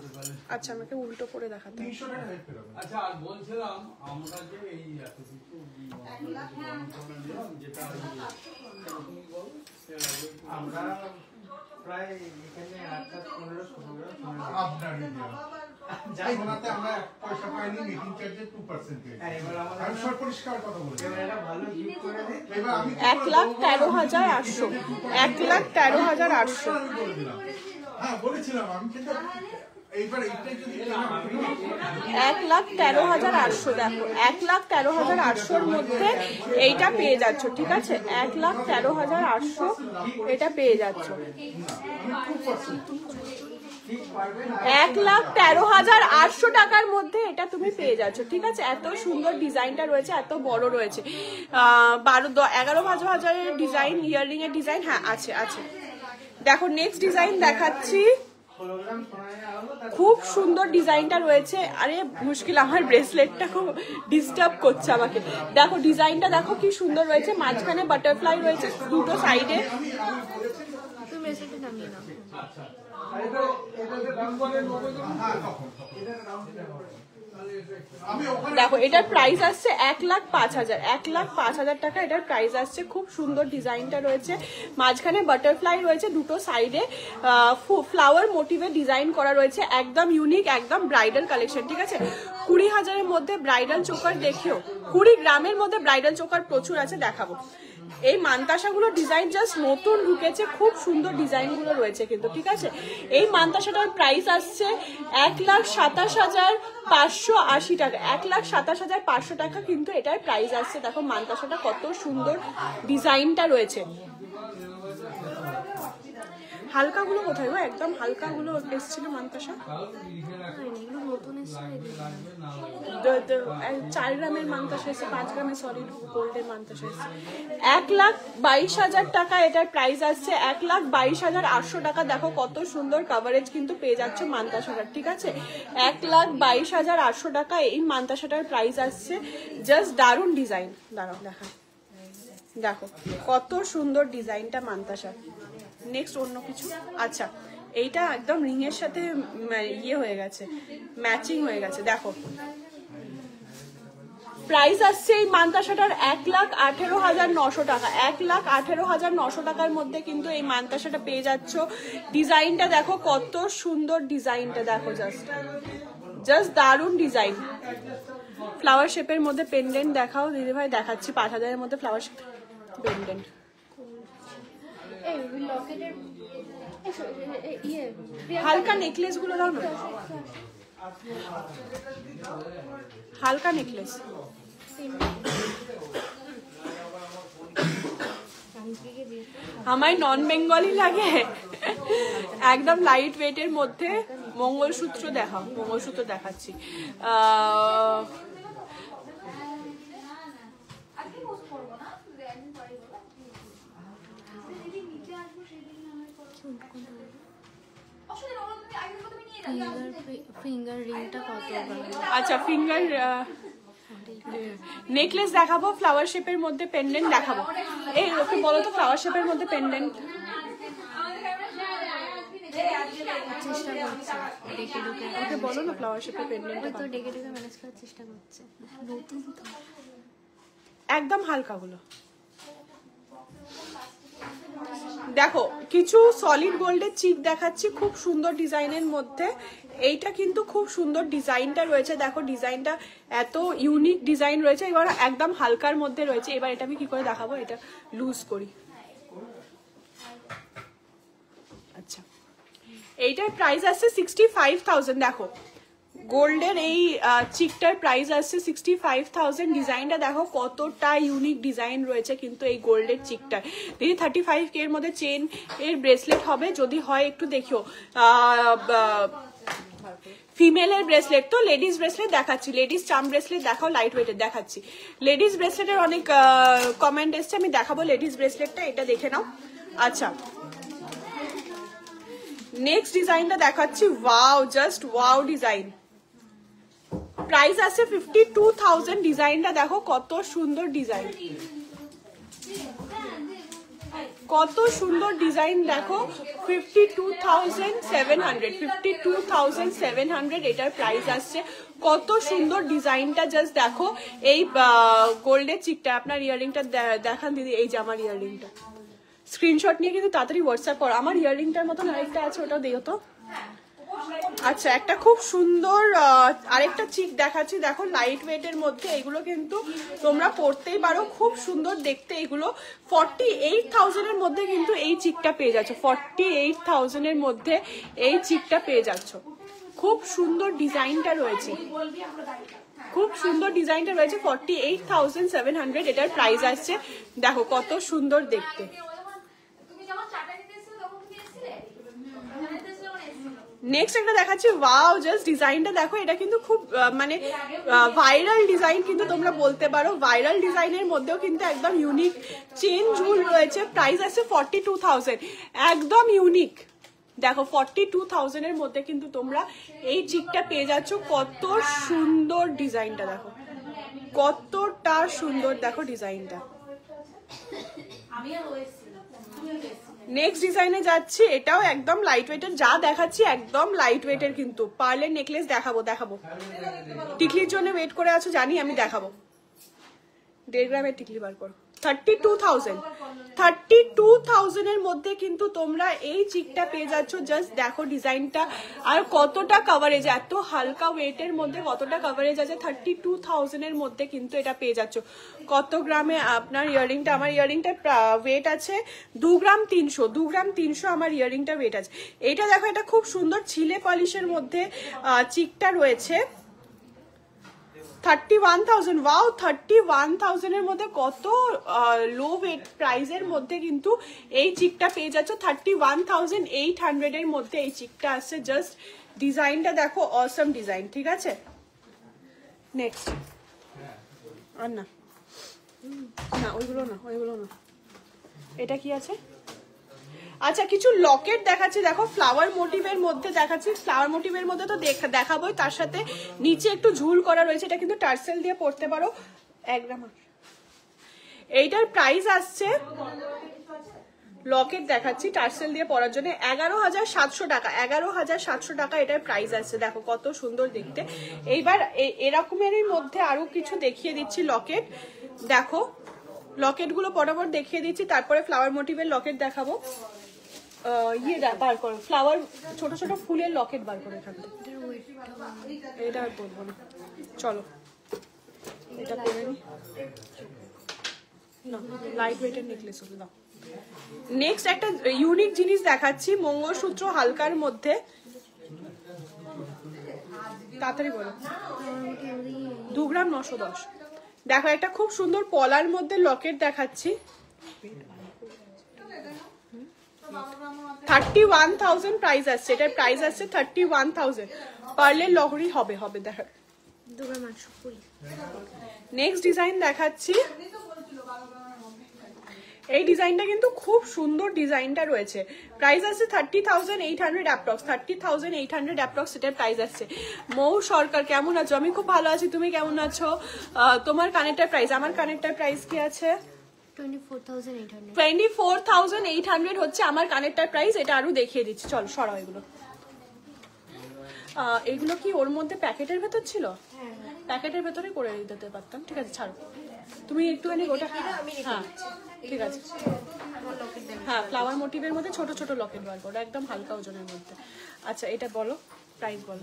আচ্ছা, আমাকে উল্টো করে দেখাতে হবে। 300 টাকা হেল্প করবে। আচ্ছা, আর বলছিলাম আমরা যে এই এত কিছু যেটা আমরা প্রায় এখানে 15-16 আপনার যাই ওনাতে আমরা পয়সা পাইনি, মিটিং চার্জে 2% পেয়েছি। আমি সব পরিষ্কার কথা বলছি। এটা ভালো গিফট করে দিই। এবার আমি 1,13,800। 1,13,800। আমি বলে দিলাম। হ্যাঁ বলেছিলাম আমি, কিন্তু এইবার এইটাই যদি 1,13,800। দেখো 1,13,800 মধ্যে এইটা পেয়ে যাচ্ছ, ঠিক আছে। 1,13,800 এটা পেয়ে যাচ্ছ। 1,13,800 টাকার মধ্যে এটা তুমি পেয়ে যাচ্ছ, ঠিক আছে। এত সুন্দর ডিজাইনটা রয়েছে, এত বড় রয়েছে। 11,000 ডিজাইন, ইয়াররিং এর ডিজাইন, হ্যাঁ আছে আছে। দেখো নেক্সট ডিজাইন দেখাচ্ছি, খুব সুন্দর ডিজাইনটা রয়েছে। আরে মুশকিল, আমার ব্রেসলেটটা খুব ডিস্টার্ব করছে আমাকে। দেখো ডিজাইনটা দেখো কি সুন্দর রয়েছে, মাঝখানে বাটারফ্লাই রয়েছে দুটো সাইডে। তুমি ব্রেসলেটটা নামিয়ে নাও। দেখো এটার প্রাইস আসছে 1,05,000। 1,05,000 টাকা এটার প্রাইস আসছে। খুব সুন্দর ডিজাইনটা রয়েছে, মাঝখানে বাটারফ্লাই রয়েছে, দুটো সাইডে ফ্লাওয়ার মোটিভে ডিজাইন করা রয়েছে। একদম ইউনিক, একদম ব্রাইডাল কালেকশন, ঠিক আছে। 20,000-এর মধ্যে ব্রাইডাল চোকার দেখিও, 20 গ্রামের মধ্যে ব্রাইডাল চোকার প্রচুর আছে, দেখাবো। এই মানতাসাগুলো ডিজাইন জাস্ট নতুন ঢুকেছে, খুব সুন্দর ডিজাইনগুলো রয়েছে কিন্তু, ঠিক আছে। এই মানতাসাটার প্রাইস আসছে 1,27,580 টাকা। 1,27,500 টাকা কিন্তু এটার প্রাইস আসছে। দেখো মানতাসাটা কত সুন্দর ডিজাইনটা রয়েছে। হালকাগুলো কোথায় গো? একদম হালকাগুলো এসেছিল মানতাসা। এগুলো নতুন এসেছে। 4 গ্রামের মানতাসা এসে, 5 গ্রামের সলিড গোল্ডের মানতাসা এসে। 1,22,000 টাকা এটার প্রাইস আসছে। 1,22,800 টাকা। দেখো কত সুন্দর কাভারেজ কিন্তু পেয়ে যাচ্ছ মানতাসাটার, ঠিক আছে। 1,22,800 টাকা এই মানতাসাটার প্রাইস আসছে। জাস্ট দারুণ ডিজাইন। দাঁড়াও দেখা, দেখো কত সুন্দর ডিজাইনটা মানতাসা। নেক্সট অন্য কিছু। আচ্ছা, এইটা একদম রিং এর সাথে ইয়ে হয়ে গেছে, ম্যাচিং হয়ে গেছে। দেখো প্রাইস আসছে এই মানতাসাটার 1,18,900 টাকা। 1,18,900 টাকার মধ্যে কিন্তু এই মানতাসাটা পেয়ে যাচ্ছ। ডিজাইনটা দেখো কত সুন্দর, ডিজাইনটা দেখো জাস্ট দারুণ ডিজাইন। ফ্লাওয়ার শেপের মধ্যে পেন্ডেন্ট দেখাও দিদিভাই। দেখাচ্ছি 5,000-এর মধ্যে ফ্লাওয়ার শেপ পেন্ডেন্ট। লকেটের ইয়ে হালকা নেকলেস গুলো দাও না, হালকা নেকলেস। আমায় নন বেঙ্গলি লাগে, একদম লাইট ওয়েটের মধ্যে মঙ্গলসূত্র দেখাও, মঙ্গলসূত্র দেখাচ্ছি। আজকে পোস্ট করবো না, একদিন পরে করবো। যেদিন নিতে আসবো সেদিন আমি করবো। অসুবিধা নেই, তুমি আইডিটা তুমি নিয়ে যাও। ফিঙ্গার রিংটা কত? আচ্ছা ফিঙ্গার নেকলেস দেখাবো, ফ্লাওয়ার শেপের মধ্যে পেন্ডেন্ট দেখাবো। এই ওকে বলো তো ফ্লাওয়ার শেপের মধ্যে পেন্ডেন্ট। চেষ্টা করছে ডেকে ঢুকে, ওকে বলো না ফ্লাওয়ার শেপের পেন্ডেন্ট। ওই তো ডেকে ঢুকে ম্যানেজ করার চেষ্টা করছে, নতুন তো। একদম হালকা গুলো দেখো, কিছু সলিড গোল্ডের চিক দেখাচ্ছি খুব সুন্দর ডিজাইনের মধ্যে। এইটা কিন্তু খুব সুন্দর ডিজাইনটা রয়েছে, দেখো ডিজাইনটা এত ইউনিক ডিজাইন রয়েছে। এবার একদম হালকার মধ্যে রয়েছে। এবার এটা আমি কি করে দেখাবো, এটা লুজ করি। আচ্ছা এইটার প্রাইস আসছে 65,000। দেখো গোল্ডের এই চিকটার প্রাইস আসছে 65,000। ডিজাইনটা দেখো কতটা ইউনিক ডিজাইন রয়েছে কিন্তু এই গোল্ডের চিকটার। দিদি 35K এর মধ্যে চেন এর ব্রেসলেট হবে, যদি হয় একটু দেখিও। ফিমেলের ব্রেসলেট তো লেডিস ব্রেসলেট দেখাচ্ছি, লেডিস চাম ব্রেসলেট দেখাও, লাইট ওয়েটের দেখাচ্ছি। লেডিস ব্রেসলেটের অনেক কমেন্ট এসছে, আমি দেখাবো লেডিস ব্রেসলেটটা, এটা দেখে নাও। আচ্ছা নেক্সট ডিজাইনটা দেখাচ্ছি, wow just wow design. Price আছে 52,000। ডিজাইনটা দেখো কত সুন্দর ডিজাইন, কত সুন্দর ডিজাইন দেখো। 52,700, 52,700 এটার প্রাইস আসছে। কত সুন্দর ডিজাইনটা জাস্ট দেখো। এই গোল্ডের চিকটা, আপনার ইয়াররিংটা দেখান দিদি। এই যে আমার ইয়াররিংটা, স্ক্রিনশট নিয়ে কিন্তু তাড়াতাড়ি হোয়াটসঅ্যাপ করো। আমার ইয়াররিংটার মতন আরেকটা আছে, ওটা দিও তো। আচ্ছা একটা খুব সুন্দর আরেকটা চিক দেখাচ্ছি, দেখো লাইট ওয়েটের মধ্যে। এগুলো কিন্তু তোমরা পরতেই পারো, খুব সুন্দর দেখতে। এগুলো 48,000 এর মধ্যে কিন্তু এই চিকটা পেয়ে যাচ্ছ। 48,000 এর মধ্যে এই চিকটা পেয়ে যাচ্ছ। খুব সুন্দর ডিজাইনটা রয়েছে, খুব সুন্দর ডিজাইনটা রয়েছে। 48,700 এটার প্রাইস আসছে। দেখো কত সুন্দর দেখতে। তুমি যখন চাটা নিতে এসেছিলে তখন তুমি এসেছিলে? নিতে এসেছিলে মানে এসেছিলে। নেক্সট একটা দেখাচ্ছি, ওয়াও জাস্ট ডিজাইনটা দেখো। এটা কিন্তু খুব মানে ভাইরাল ডিজাইন কিন্তু তোমরা বলতে পারো। ভাইরাল ডিজাইনের মধ্যেও কিন্তু একদম ইউনিক চেন ঝুল রয়েছে। প্রাইস আছে 42,000, একদম ইউনিক। দেখো 42,000 এর মধ্যে কিন্তু তোমরা এই চিকটা পেয়ে যাচ্ছ। কত সুন্দর ডিজাইনটা দেখো, কতটা সুন্দর দেখো ডিজাইনটা। নেক্সট ডিজাইনে যাচ্ছি, এটাও একদম লাইট ওয়েটের। যা দেখাচ্ছি একদম লাইট ওয়েটের কিন্তু। পার্লের নেকলেস দেখাবো, দেখাবো। টিকলির জন্য ওয়েট করে আছো জানি, আমি দেখাবো। 1.5 গ্রামের টিকলি বার করো। 32,000, 32,000 এর মধ্যে কিন্তু তোমরা এই চিকটা পেয়ে যাচ্ছ। জাস্ট দেখো ডিজাইনটা আর কতটা কভারেজ, এত হালকা ওয়েটের মধ্যে কতটা কভারেজ আছে। 32,000 এর মধ্যে কিন্তু এটা পেয়ে যাচ্ছ। কত গ্রামে আপনার ইয়াররিংটা? আমার ইয়াররিংটা ওয়েট আছে 2 গ্রাম 300, 2 গ্রাম 300 আমার ইয়াররিংটা ওয়েট আছে। এইটা দেখো, এটা খুব সুন্দর ছিলে পলিশের মধ্যে চিকটা রয়েছে। 31,000, ওয়াও 31,000 এর মধ্যে কত লো ওয়েট প্রাইসের মধ্যে কিন্তু এই চিকটা পেয়ে যাচ্ছ। 31,800 এর মধ্যে এই চিকটা আসছে। জাস্ট ডিজাইনটা দেখো, অসম ডিজাইন। ঠিক আছে নেক্সট। আর না না ওইগুলো না, ওইগুলো না। এটা কি আছে? আচ্ছা কিছু লকেট দেখাচ্ছি, দেখো ফ্লাওয়ার মোটিভের মধ্যে দেখাচ্ছি। ফ্লাওয়ার মোটিভের মধ্যে তো দেখাবোই, তার সাথে নিচে একটু ঝুল করা রয়েছে। এটা কিন্তু টার্সেল দিয়ে পড়তে পারো। 1 গ্রাম। এইটার প্রাইস আসছে, লকেট দেখাচ্ছি টার্সেল দিয়ে পরার জন্য, 11,700 টাকা। 11,700 টাকা এটার প্রাইস আসছে। দেখো কত সুন্দর দেখতে। এইবার এরকমেরই মধ্যে আরো কিছু দেখিয়ে দিচ্ছি লকেট। দেখো লকেটগুলো পরপর দেখিয়ে দিচ্ছি, তারপরে ফ্লাওয়ার মোটিভের লকেট দেখাবো। ইয়ে বার করো, ফ্লাওয়ার ছোট ছোট ফুলের লকেট বার করে এখান থেকে। এটা আর বলবো না, চলো এটা পরে নি। না লাইট ওয়েটের নেকলেস দাও। নেক্সট একটা ইউনিক জিনিস দেখাচ্ছি, মঙ্গলসূত্র হালকার মধ্যে। তাড়াতাড়ি বলো। 2 গ্রাম 910। দেখো একটা খুব সুন্দর পলার মধ্যে লকেট দেখাচ্ছি, 31,000 প্রাইস আসছে। এটার প্রাইস আসছে 31,000। পার্লের লহরি হবে হবে দেখা। 2 গ্রাম 820। নেক্সট ডিজাইন দেখাচ্ছি, এই ডিজাইনটা কিন্তু খুব সুন্দর ডিজাইনটা রয়েছে। প্রাইস আছে 30,800 অ্যাপ্রক্স, 30,800 অ্যাপ্রক্স এটার প্রাইস আসছে। মৌ সরকার কেমন আছো? আমি খুব ভালো আছি, তুমি কেমন আছো? তোমার কানেরটার প্রাইস, আমার কানেরটার প্রাইস কি আছে? 24,800। 24,800 হচ্ছে আমার কানেরটার প্রাইস। এটা আরো দেখিয়ে দিচ্ছি, চল সরাও এগুলো। এগুলো কি ওর মধ্যে প্যাকেটের ভেতর ছিল? প্যাকেটের ভেতরে করে দিতে পারতাম। ঠিক আছে ছাড়ো, তুমি একটুখানি ওটা, হ্যাঁ ঠিক আছে। হ্যাঁ ফ্লাওয়ার মোটিভের মধ্যে ছোট ছোট লকেট বার করো, একদম হালকা ওজনের মধ্যে। আচ্ছা এটা বলো, প্রাইস বলো।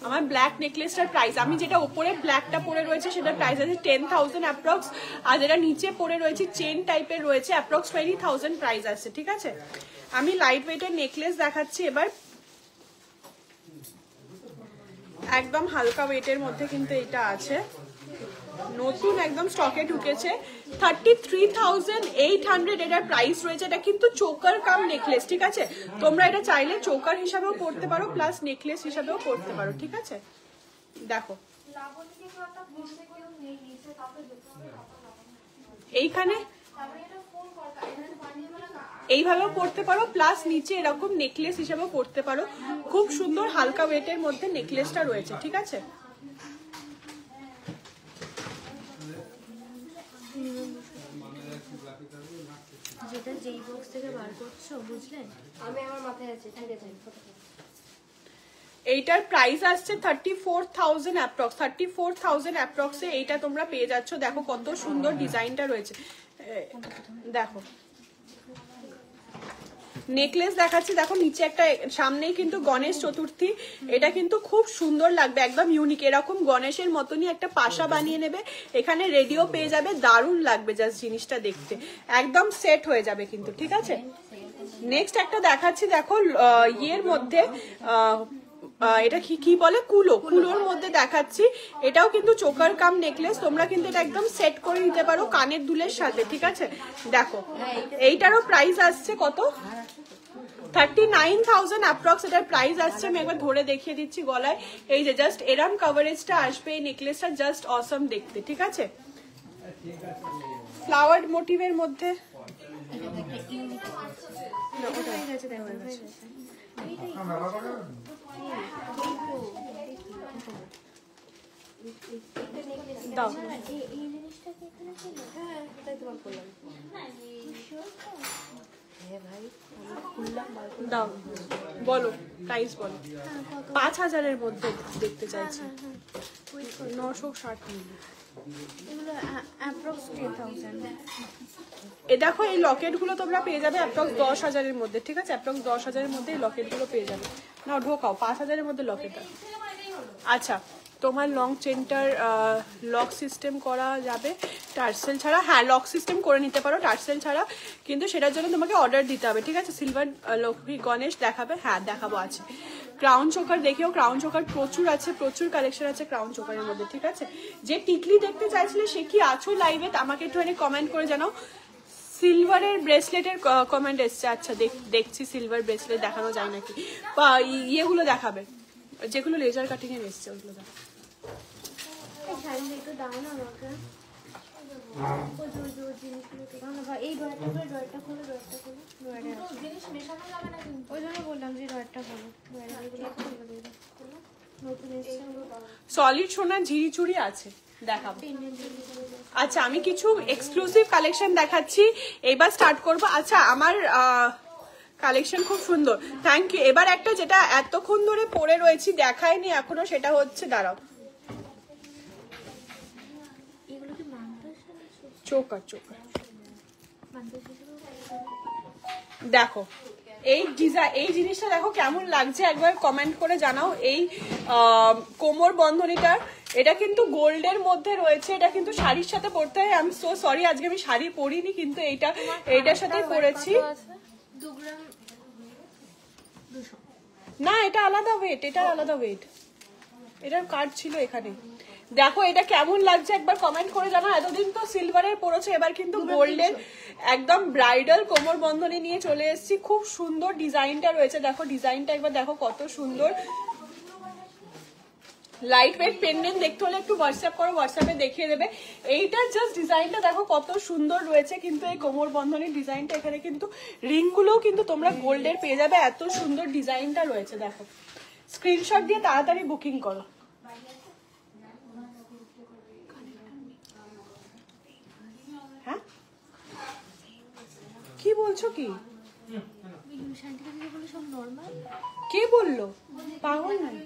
আমার ব্ল্যাক নেকলেসটার প্রাইস, আমি যেটা উপরে ব্ল্যাকটা পরে রয়েছে সেটার প্রাইস আছে 10,000 অ্যাপ্রক্স, আর যেটা নিচে পরে রয়েছে চেন টাইপের রয়েছে অ্যাপ্রক্স 20,000 প্রাইস আছে। ঠিক আছে, আমি লাইট ওয়েটের নেকলেস দেখাচ্ছি এবার, একদম হালকা ওয়েটের মধ্যে কিন্তু এটা আছে, নতুন একদম স্টকে ঢুকেছে। 33,800 এটার প্রাইস রয়েছে। এটা কিন্তু চোকার কাম নেকলেস। ঠিক আছে, তোমরা এটা চাইলে চোকার হিসাবেও পড়তে পারো, প্লাস নেকলেস হিসাবেও পড়তে পারো। ঠিক আছে, দেখো এইখানে এইভাবেও পড়তে পারো, প্লাস নিচে এরকম নেকলেস হিসাবেও পড়তে পারো। খুব সুন্দর হালকা ওয়েটের মধ্যে নেকলেসটা রয়েছে। ঠিক আছে, যেটা যেই বক্স থেকে বার করছো বুঝলে, আমি আমার মাথায় আছে। ঠিক আছে, এইটার প্রাইস আসছে 34,000 অ্যাপ্রক্স, 34,000 অ্যাপ্রক্সে এইটা তোমরা পেয়ে যাচ্ছ। দেখো কত সুন্দর ডিজাইনটা রয়েছে, দেখো নেকলেস দেখাচ্ছি। দেখো নিচে একটা, সামনেই কিন্তু গণেশ চতুর্থী, এটা কিন্তু খুব সুন্দর লাগবে, একদম ইউনিক। এরকম গণেশের মতনই একটা পাশা বানিয়ে নেবে, এখানে রেডিও পেয়ে যাবে, দারুণ লাগবে জাস্ট জিনিসটা দেখতে, একদম সেট হয়ে যাবে কিন্তু। ঠিক আছে, নেক্সট একটা দেখাচ্ছি, দেখো ইয়ের মধ্যে, এটা কি বলে, কুলোর মধ্যে দেখাচ্ছি। এটাও কিন্তু চোকার কাম নেকলেস, তোমরা কিন্তু এটা একদম সেট করে নিতে পারো কানের দুলের সাথে। ঠিক আছে, দেখো এইটারও প্রাইস আসছে কত, 39,000 অ্যাপ্রক্স এটার প্রাইস আসছে। আমি একবার ধরে দেখিয়ে দিচ্ছি গলায়, এই যে জাস্ট এরম কভারেজটা আসবে, এই নেকলেসটা জাস্ট অসম দেখতে। ঠিক আছে, ফ্লাওয়ার মোটিভের মধ্যে দাও দাও, বলো প্রাইস বলো। 5,000-এর মধ্যে দেখতে চাইছি, 960 মিলি। এ দেখো এই লকেট গুলো তোমরা পেয়ে যাবে অ্যাপ্রক্স 10,000-এর মধ্যে। ঠিক আছে, অ্যাপ্রক্স 10,000-এর মধ্যে এই লকেট গুলো পেয়ে যাবে। না ঢোকাও, 5,000-এর মধ্যে লকেট। আচ্ছা, তোমার লং চেনটার লক সিস্টেম করা যাবে টার্সেল ছাড়া? হ্যাঁ লক সিস্টেম করে নিতে পারো টার্সেল ছাড়া, কিন্তু সেটার জন্য তোমাকে অর্ডার দিতে হবে। ঠিক আছে, সিলভার লক্ষ্মী গণেশ দেখাবে? হ্যাঁ দেখাবো, আছে। ক্রাউন চোকার দেখেও, ক্রাউন চোকার প্রচুর আছে, প্রচুর কালেকশন আছে ক্রাউন চোকারের মধ্যে। ঠিক আছে, যে টিকলি দেখতে চাইছিলে সে কি আছো লাইভে আমাকে একটুখানি কমেন্ট করে জানাও। সিলভারের ব্রেসলেটের কমেন্ট এসছে, আচ্ছা দেখছি সিলভার ব্রেসলেট দেখানো যায় নাকি, বা ইয়েগুলো দেখাবে যেগুলো লেজার কাটিং এর এসছে ওগুলো দেখো। এই ড্রয়ারটা খুলে, ড্রয়ারটা খুলে, ড্রয়ারটা খুলে, ড্রয়ারে আছে জিনিস মেশানো যাবে না কিন্তু, ওই জন্য বললাম যে ড্রয়ারটা খুলো, ড্রয়ারে এগুলো খুলে দেবো। নতুন এসছে, সলিড সোনার ঝিরি চুড়ি আছে, দেখাবো। আচ্ছা, আমি কিছু এক্সক্লুসিভ কালেকশন দেখাচ্ছি, এবার স্টার্ট করবো। আচ্ছা, আমার কালেকশন খুব সুন্দর, থ্যাংক ইউ। এবার একটা যেটা এতক্ষণ ধরে পরে রয়েছি দেখায়নি এখনো, সেটা হচ্ছে, দাঁড়াও, চোকার চোকার দেখো, এই জিনিসটা দেখো কেমন লাগছে, একবার কমেন্ট করে জানাও। এই কোমর বন্ধনীটার এটা কিন্তু গোল্ডের মধ্যে রয়েছে, এটা কিন্তু শাড়ির সাথে পরতে হয়। আমি সো সরি, আজকে আমি শাড়ি পরিনি, কিন্তু এইটার সাথে পরেছি। 2 গ্রাম 200। না, এটা আলাদা ওয়েট, এটা আলাদা ওয়েট। এটার কার্ড ছিল এখানে। দেখো এটা কেমন লাগছে একবার কমেন্ট করে জানো। এতদিন তো সিলভারের পরেছে, এবার কিন্তু গোল্ডের একদম ব্রাইডাল কোমর বন্ধনী নিয়ে চলে এসেছি। খুব সুন্দর ডিজাইনটা রয়েছে, দেখো ডিজাইনটা একবার দেখো কত সুন্দর। লাইট ওয়েট পেন্ডেন্ট দেখতে হলে একটু হোয়াটসঅ্যাপ করো, হোয়াটসঅ্যাপে দেখিয়ে দেবে। এইটার জাস্ট ডিজাইনটা দেখো কত সুন্দর রয়েছে, কিন্তু এই কোমর বন্ধনীর ডিজাইনটা এখানে কিন্তু রিংগুলোও কিন্তু তোমরা গোল্ডের পেয়ে যাবে, এত সুন্দর ডিজাইনটা রয়েছে। দেখো স্ক্রিনশট দিয়ে তাড়াতাড়ি বুকিং করো। হ্যাঁ কি বলছো কি? কে বললো? পাগল নাই।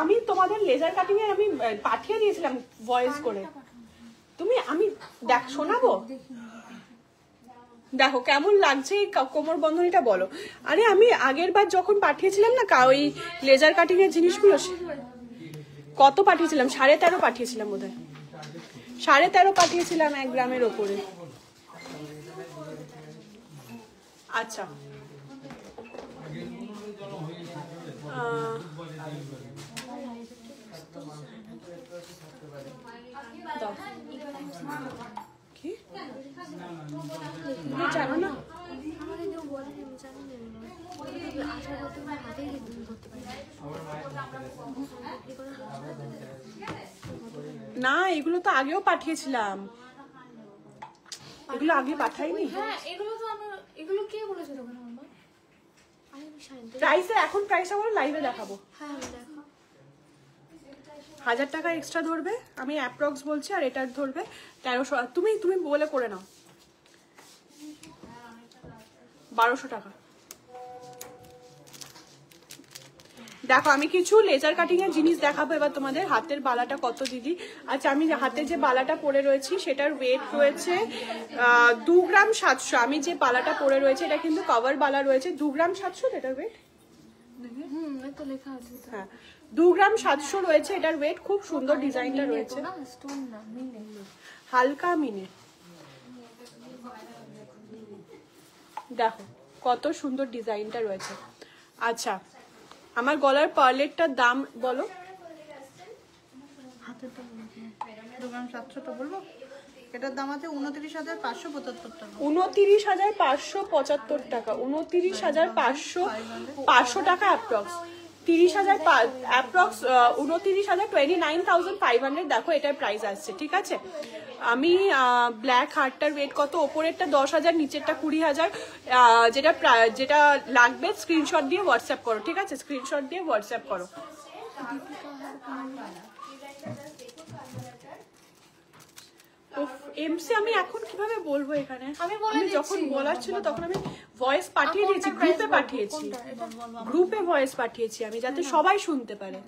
আমি তোমাদের লেজার কাটিং এ আমি পাঠিয়ে দিয়েছিলাম ভয়েস করে। আমি দেখ শোনাবো, দেখো কেমন লাগছে এই কোমর বন্ধনীটা বলো। আরে আমি আগের বার যখন পাঠিয়েছিলাম না ওই লেজার কাটিং এর জিনিসগুলো, কত পাঠিয়েছিলাম? 13.5 পাঠিয়েছিলাম বোধহয়, 13.5 পাঠিয়েছিলাম 1 গ্রামের ওপরে। আচ্ছা কি জানো না? না এগুলো তো আগেও পাঠিয়েছিলাম, এগুলো আগে পাঠাইনি। হ্যাঁ এগুলো তো আমরা, এগুলো কে বলেছে তখন আমার? প্রাইসে এখন প্রাইসটা বলো, লাইভে দেখাবো। হ্যাঁ দেখো 1000 টাকা এক্সট্রা ধরবে, আমি অ্যাপ্রক্স বলছি, আর এটার ধরবে 1300। তুমি বলে করে নাও 1200 টাকা। দেখো আমি কিছু লেজার কাটিং এর জিনিস দেখাবো এবার তোমাদের। হাতের বালাটা কত দিদি? আচ্ছা আমি হাতে যে বালাটা পরে রয়েছি সেটার ওয়েট রয়েছে 2 গ্রাম 700। আমি যে বালাটা পরে রয়েছে এটা কিন্তু কভার বালা রয়েছে, 2 গ্রাম 700 এটার ওয়েট। তো লেখা আছে। হ্যাঁ 2 গ্রাম 700 রয়েছে এটার ওয়েট। খুব সুন্দর ডিজাইনটা রয়েছে, স্টোন না মিলে, হালকা মিনে। দেখো কত সুন্দর ডিজাইনটা রয়েছে। আচ্ছা আমার গলার পার্লেটটার দাম বলো। হাতের দাম 2 গ্রাম 700 তো বলবো। এটার দাম আছে 29,575 টাকা। 29,575 টাকা, 29,500 টাকা অ্যাপ্রক্স। 30,000 অ্যাপ্রক্স 29,500। দেখো এটার প্রাইস আসছে, ঠিক আছে। আমি ব্ল্যাক হার্টটার ওয়েট কত? ওপরেরটা 10,000, নিচেরটা 20,000। যেটা লাগবে স্ক্রিনশট দিয়ে হোয়াটসঅ্যাপ করো, ঠিক আছে। স্ক্রিনশট দিয়ে হোয়াটসঅ্যাপ করো। এমসি আমি এখন কিভাবে বলবো এখানে? আমি যখন বলার ছিল তখন আমি ভয়েস পাঠিয়ে দিয়েছি, গ্রুপে পাঠিয়েছি, গ্রুপে ভয়েস পাঠিয়েছি আমি, যাতে সবাই শুনতে পারে।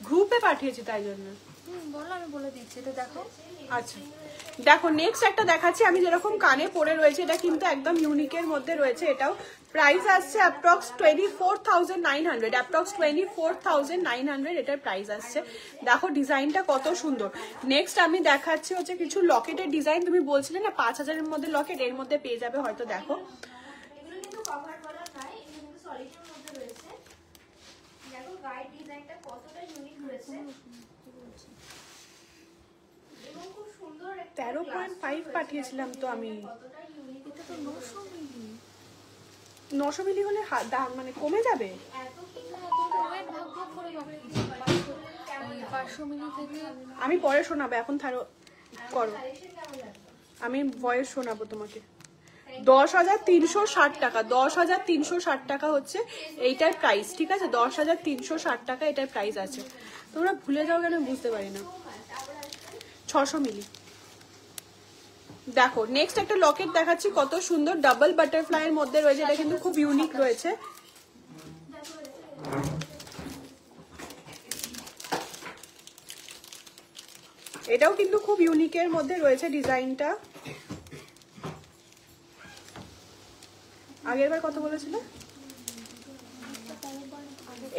গ্রুপে পাঠিয়েছি তাই জন্য। বলো আমি বলে দিচ্ছি। এটা দেখো। আচ্ছা দেখো নেক্সট একটা দেখাচ্ছি। আমি যেরকম কানে পরে রয়েছে এটা কিন্তু একদম ইউনিকের মধ্যে রয়েছে। এটাও প্রাইস আসছে অ্যাপ্রক্স 24,900, অ্যাপ্রক্স 24,900 এটার প্রাইস আসছে। দেখো ডিজাইনটা কত সুন্দর। নেক্সট আমি দেখাচ্ছি হচ্ছে কিছু লকেটের ডিজাইন। তুমি বলছিলে না 5,000 এর মধ্যে লকেট, এর মধ্যে পেয়ে যাবে হয়তো। দেখো এগুলো কিন্তু কভার করা নয়, এগুলো কিন্তু সলিডের মধ্যে রয়েছে। দেখো গাইড ডিজাইনটা কতটা ইউনিক হয়েছে এবং খুব সুন্দর। 13.5 পাঠিয়েছিলাম তো আমি। কতটা ইউনিক, এটা তো 900 মিলি। 900 মিলি হলে দাম মানে কমে যাবে। এত কিন্তু ওয়েট ভাগ ভাগ করে বাকি 500 মিলি থেকে। আমি পরে শোনাবো, এখন করো। কালেকশন কেমন লাগবে? আমি ভয়েস শোনাবো তোমাকে। 10,360 টাকা, 10,360 টাকা হচ্ছে এইটার প্রাইস, ঠিক আছে। 10,360 টাকা এটার প্রাইস আছে। তোমরা ভুলে যাও কেন বুঝতে পারি না। 600 মিলি। দেখো নেক্সট একটা লকেট দেখাচ্ছি, কত সুন্দর ডাবল বাটারফ্লাই এর মধ্যে রয়েছে। এটা কিন্তু খুব ইউনিক রয়েছে। এটাও কিন্তু খুব ইউনিকের মধ্যে রয়েছে ডিজাইনটা। আগের বার কত বলেছিল?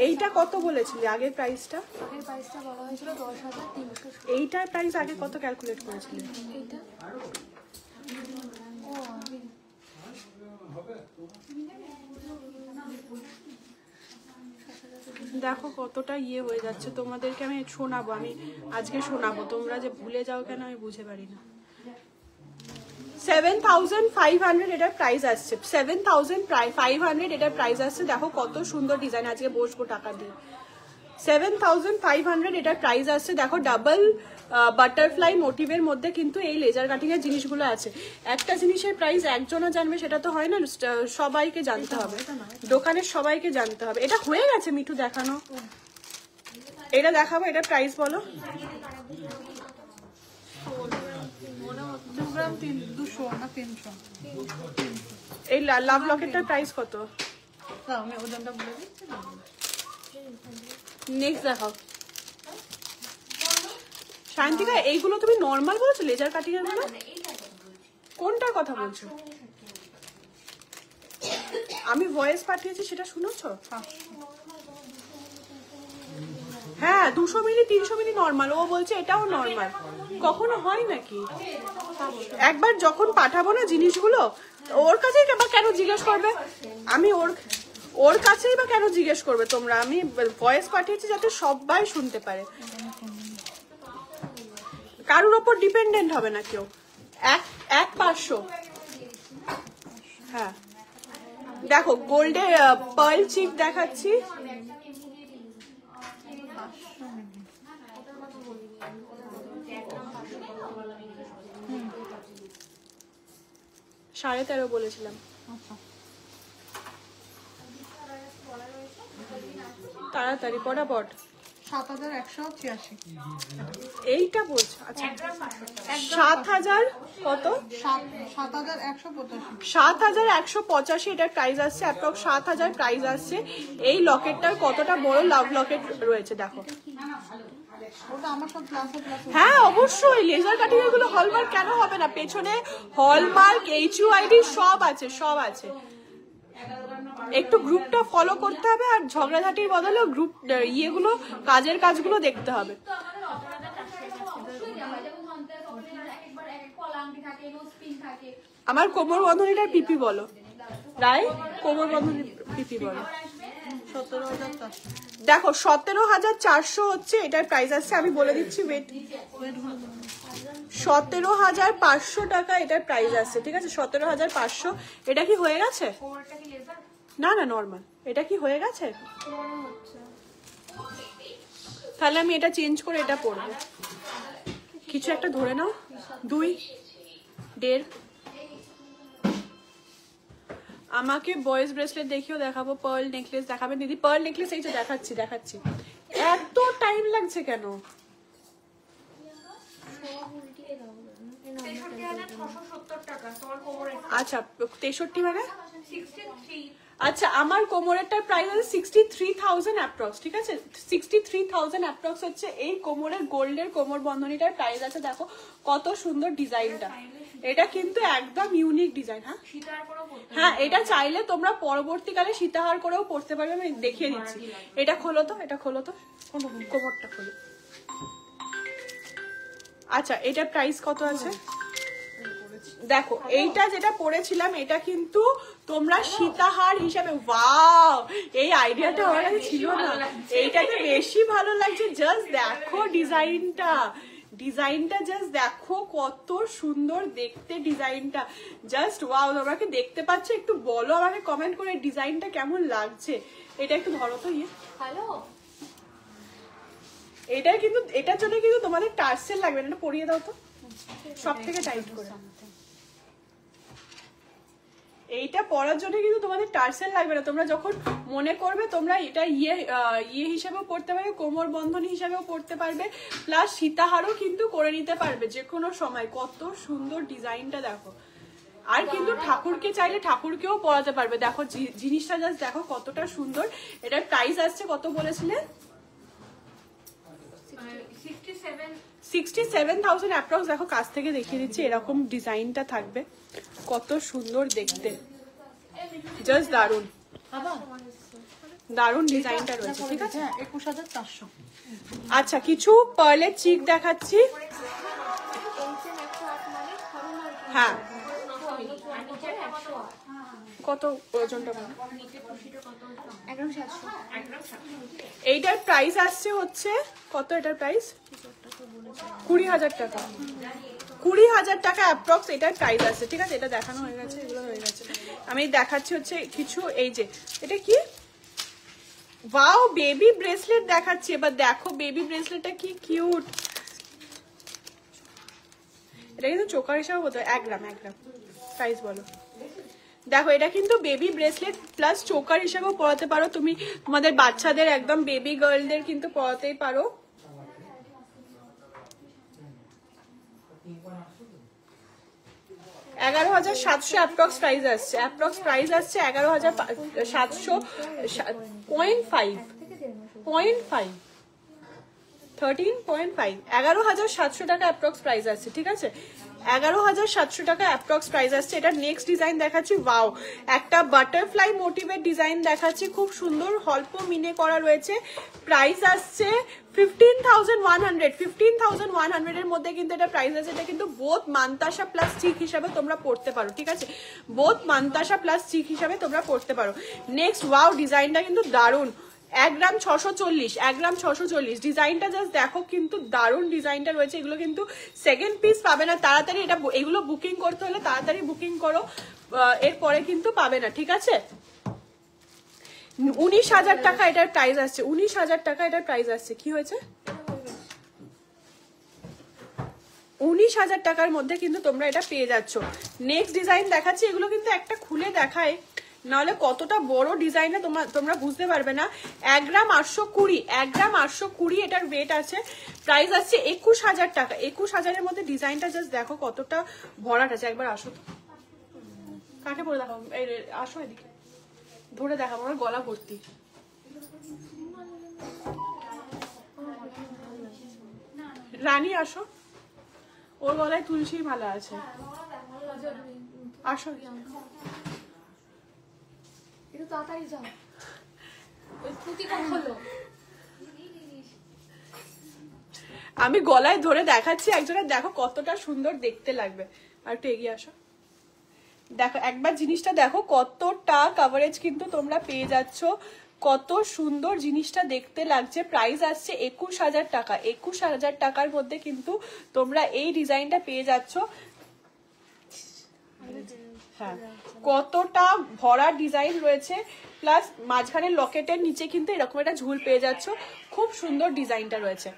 এইটা কত বলেছিলি আগের প্রাইসটা? আগের প্রাইসটা বলা হয়েছিল 10,300। এইটার প্রাইস আগে কত ক্যালকুলেট করেছিলি? এইটা ও আমি দেখো কতটা ইয়ে হয়ে যাচ্ছে, তোমাদেরকে আমি শোনাবো, আমি আজকে শোনাবো, তোমরা যে ভুলে যাও কেন আমি বুঝে পারি না। 7,500 এটার প্রাইস আসছে, 7,500 এটার প্রাইস আসছে। দেখো কত সুন্দর ডিজাইন, আজকে বসবো টাকা দিয়ে। 7,500 এটার প্রাইস আসছে। দেখো ডাবল বাটারফ্লাই মোটিভের মধ্যে কিন্তু এই লেজার কাটিং এর জিনিসগুলো আছে। একটা জিনিসের প্রাইস একজনও জানবে সেটা তো হয় না, সবাইকে জানতে হবে, দোকানের সবাইকে জানতে হবে। এটা হয়ে গেছে মিঠু দেখানো, এটা দেখাবো, এটা প্রাইস বলো। 2 গ্রাম 200 না 300। এই লাভ লকেটটার প্রাইস কত? দাও আমি ওজনটা বলে দিচ্ছি। নেক্সট দেখাও। শান্তিকা এইগুলো তুমি নর্মাল বলছো, লেজার কাটিং এর গুলো? কোনটার কথা বলছো? আমি ভয়েস পাঠিয়েছি সেটা শুনেছো? হ্যাঁ 200 মিলি 300 মিলি নর্মাল, ও বলছে এটাও নর্মাল। কখনো হয় নাকি? একবার যখন পাঠাবো না জিনিসগুলো, ওর কাছেই বা কেন জিজ্ঞেস করবে? আমি ওর কাছেই বা কেন জিজ্ঞেস করবে তোমরা? আমি ভয়েস পাঠিয়েছি যাতে সবাই শুনতে পারে, কারোর ওপর ডিপেন্ডেন্ট হবে না কেউ। 500। হ্যাঁ দেখো গোল্ডের পার্ল চিপ দেখাচ্ছি, সাড়ে 13 বলেছিলাম। তাড়াতাড়ি পটাপট। 7,186। এইটা বলছো? আচ্ছা 7,000 কত? 7,185। 7,185 এটার প্রাইস আসছে, অ্যাপ্রক্স 7,000 প্রাইস আসছে। এই লকেটটার কতটা বড় লাভ লকেট রয়েছে দেখো। ওটা আমার সব প্লাসে প্লাসে। হ্যাঁ অবশ্যই, লেজার কাটিং এর গুলো হলমার্ক কেন হবে না? পেছনে হলমার্ক, HUID সব আছে, সব আছে। একটু গ্রুপটা ফলো করতে হবে, আর ঝগড়াঝাটির বদলে গ্রুপ ইয়েগুলো কাজের কাজগুলো দেখতে হবে। আমার কোমর বন্ধনীটার পিপি বলো রায়, কোমর বন্ধনীর পিপি বলো। 17,400। দেখো 17,400 হচ্ছে এটার প্রাইস আসছে, আমি বলে দিচ্ছি ওয়েট। 17,500 টাকা এটার প্রাইস আসছে, ঠিক আছে? 17,500। এটা কি হয়ে গেছে? না না নর্মাল। এটা কি হয়ে গেছে? তাহলে আমি এটা চেঞ্জ করে এটা পরবো। কিছু একটা ধরে নাও, 2, 1.5। আমাকে বয়েজ ব্রেসলেট দেখিও দেখাবো, পার্ল নেকলেস দেখাবেন দিদি? পার্ল নেকলেস এই যে দেখাচ্ছি দেখাচ্ছি। এত টাইম লাগছে কেন? আচ্ছা 63 মানে? আচ্ছা আমার কোমরেরটার প্রাইস আছে 63,000 অ্যাপ্রক্স, ঠিক আছে? 63,000 অ্যাপ্রক্স হচ্ছে এই কোমরের গোল্ডের কোমর বন্ধনীটার প্রাইস আছে। দেখো কত সুন্দর ডিজাইনটা, এটা কিন্তু একদম ইউনিক ডিজাইন। হ্যাঁ হ্যাঁ, এটা চাইলে তোমরা পরবর্তীকালে সীতাহার করেও পড়তে পারবে, আমি দেখিয়ে দিচ্ছি। এটা খোলো তো, এটা খোলো তো, কোমরটা খোলো। আচ্ছা এটার প্রাইস কত আছে দেখো। এইটা যেটা পরেছিলাম এটা কিন্তু তোমরা সীতাহার হিসাবে, ওয়াও এই আইডিয়াটা আমার কাছে ছিল না, এইটাতে বেশি ভালো লাগছে। জাস্ট দেখো ডিজাইনটা, ডিজাইনটা জাস্ট দেখো কত সুন্দর দেখতে ডিজাইনটা, জাস্ট ওয়াও। তোমরা কি দেখতে পাচ্ছ? একটু বলো আমাকে কমেন্ট করে ডিজাইনটা কেমন লাগছে। এটা একটু ধরো তো, ইয়ে হ্যালো। এটা কিন্তু এটার জন্য কিন্তু তোমাদের টার্সেল লাগবে না, এটা পরিয়ে দাও তো সব থেকে টাইট করে। এইটা পরার জন্য কিন্তু তোমাদের টার্সেল লাগবে না, তোমরা যখন মনে করবে তোমরা এটা ইয়ে হিসেবেও পড়তে পারবে, কোমর বন্ধনী হিসেবেও পড়তে পারবে, প্লাস সীতাহারও কিন্তু করে নিতে পারবে যে কোনো সময়। কত সুন্দর ডিজাইনটা দেখো। আর কিন্তু ঠাকুরকে চাইলে ঠাকুরকেও পরাতে পারবে। দেখো জিনিসটা জাস্ট দেখো কতটা সুন্দর। এটার প্রাইস আসছে কত বলেছিলে? 67,000 অ্যাপ্রক্স। দেখো কাছ থেকে দেখিয়ে দিচ্ছি, এরকম ডিজাইনটা থাকবে, কত সুন্দর দেখতে, জাস্ট দারুন। দারুণ ডিজাইনটা রয়েছে, ঠিক আছে। হ্যাঁ 21,400। আচ্ছা, কিছু পার্লের চিক দেখাচ্ছি। হ্যাঁ, কত ওজনটা বলো? এইটার প্রাইস আসছে হচ্ছে কত? এটার প্রাইস 20,000 টাকা। 20,000 টাকা অ্যাপ্রক্স এটার প্রাইস আসছে, ঠিক আছে। এটা দেখানো হয়ে গেছে, এগুলো হয়ে গেছে। আমি দেখাচ্ছি হচ্ছে কিছু, এই যে এটা কি, ওয়াও বেবি ব্রেসলেট দেখাচ্ছি। এবার দেখো বেবি ব্রেসলেটটা কি কিউট। এটা কিন্তু চোকার হিসাবে হতো 1 গ্রাম। প্রাইস বলো। দেখো এটা কিন্তু বেবি ব্রেসলেট প্লাস চোকার হিসাবেও পরাতে পারো তুমি, তোমাদের বাচ্চাদের একদম বেবি গার্লদের কিন্তু পরাতেই পারো। $11,700 অ্যাপ্রক্স প্রাইস আসছে। অ্যাপ্রক্স প্রাইস আসছে 11,700.5 13.5 11,700 টাকা অ্যাপ্রক্স প্রাইস আসছে, ঠিক আছে। 11,700 টাকা অ্যাপ্রক্স প্রাইস আসছে। এটা নেক্সট ডিজাইন দেখাচ্ছি। ওয়াও, একটা বাটারফ্লাই মোটিভের ডিজাইন দেখাচ্ছি, খুব সুন্দর অল্প মিনে করা রয়েছে। প্রাইস আসছে 15,100 15,100 এর মধ্যে কিন্তু এটা প্রাইস আছে। এটা কিন্তু বোথ মান্তাসা প্লাস চিক হিসাবে তোমরা পড়তে পারো, ঠিক আছে। বোথ মান্তাসা প্লাস চিক হিসাবে তোমরা পড়তে পারো। নেক্সট, ওয়াও ডিজাইনটা কিন্তু দারুণ। 1 গ্রাম 640 ডিজাইনটা জাস্ট দেখো, কিন্তু দারুণ ডিজাইনটা রয়েছে। এগুলো কিন্তু সেকেন্ড পিস পাবে না, তাড়াতাড়ি এটা এগুলো বুকিং করতে হলে তাড়াতাড়ি বুকিং করো, এরপরে কিন্তু পাবে না, ঠিক আছে। 19,000 টাকা এটার প্রাইস আসছে। 19,000 টাকা এটার প্রাইস আসছে। কি হয়েছে? 19,000 টাকার মধ্যে কিন্তু তোমরা এটা পেয়ে যাচ্ছ। নেক্সট ডিজাইন দেখাচ্ছি। এগুলো কিন্তু একটা খুলে দেখায়, নাহলে কতটা বড় ডিজাইনে তোমরা বুঝতে পারবে না। 1 গ্রাম 820 1 গ্রাম 820 এটার ওয়েট আছে। প্রাইস আসছে 21,000 টাকা। 21,000 এর মধ্যে ডিজাইনটা জাস্ট দেখো কতটা ভরাট আছে। একবার আসো, কাকে পরে দেখাবো? আসো এদিকে, ধরে দেখাবো, আমার গলা ভর্তি। রানী আসো, ওর গলায় তুলসী মালা আছে। আসো, একটু তাড়াতাড়ি যাও, ওই পুঁতি কখন হলো? আমি গলায় ধরে দেখাচ্ছি একজনের, দেখো কতটা সুন্দর দেখতে লাগবে। আর একটু এগিয়ে আসো, দেখো একবার জিনিসটা দেখো, কতটা কভারেজ কিন্তু তোমরা পেয়ে যাচ্ছ, কত সুন্দর জিনিসটা দেখতে লাগছে। প্রাইস আসছে 21,000 টাকা। 21,000 টাকার মধ্যে কিন্তু তোমরা এই ডিজাইনটা পেয়ে যাচ্ছ। হ্যাঁ, কতটা ভরা ডিজাইন রয়েছে, প্লাস মাঝখানে লকেটের নিচে কিন্তু এরকম একটা ঝুল পেয়ে যাচ্ছ। খুব সুন্দর ডিজাইনটা রয়েছে।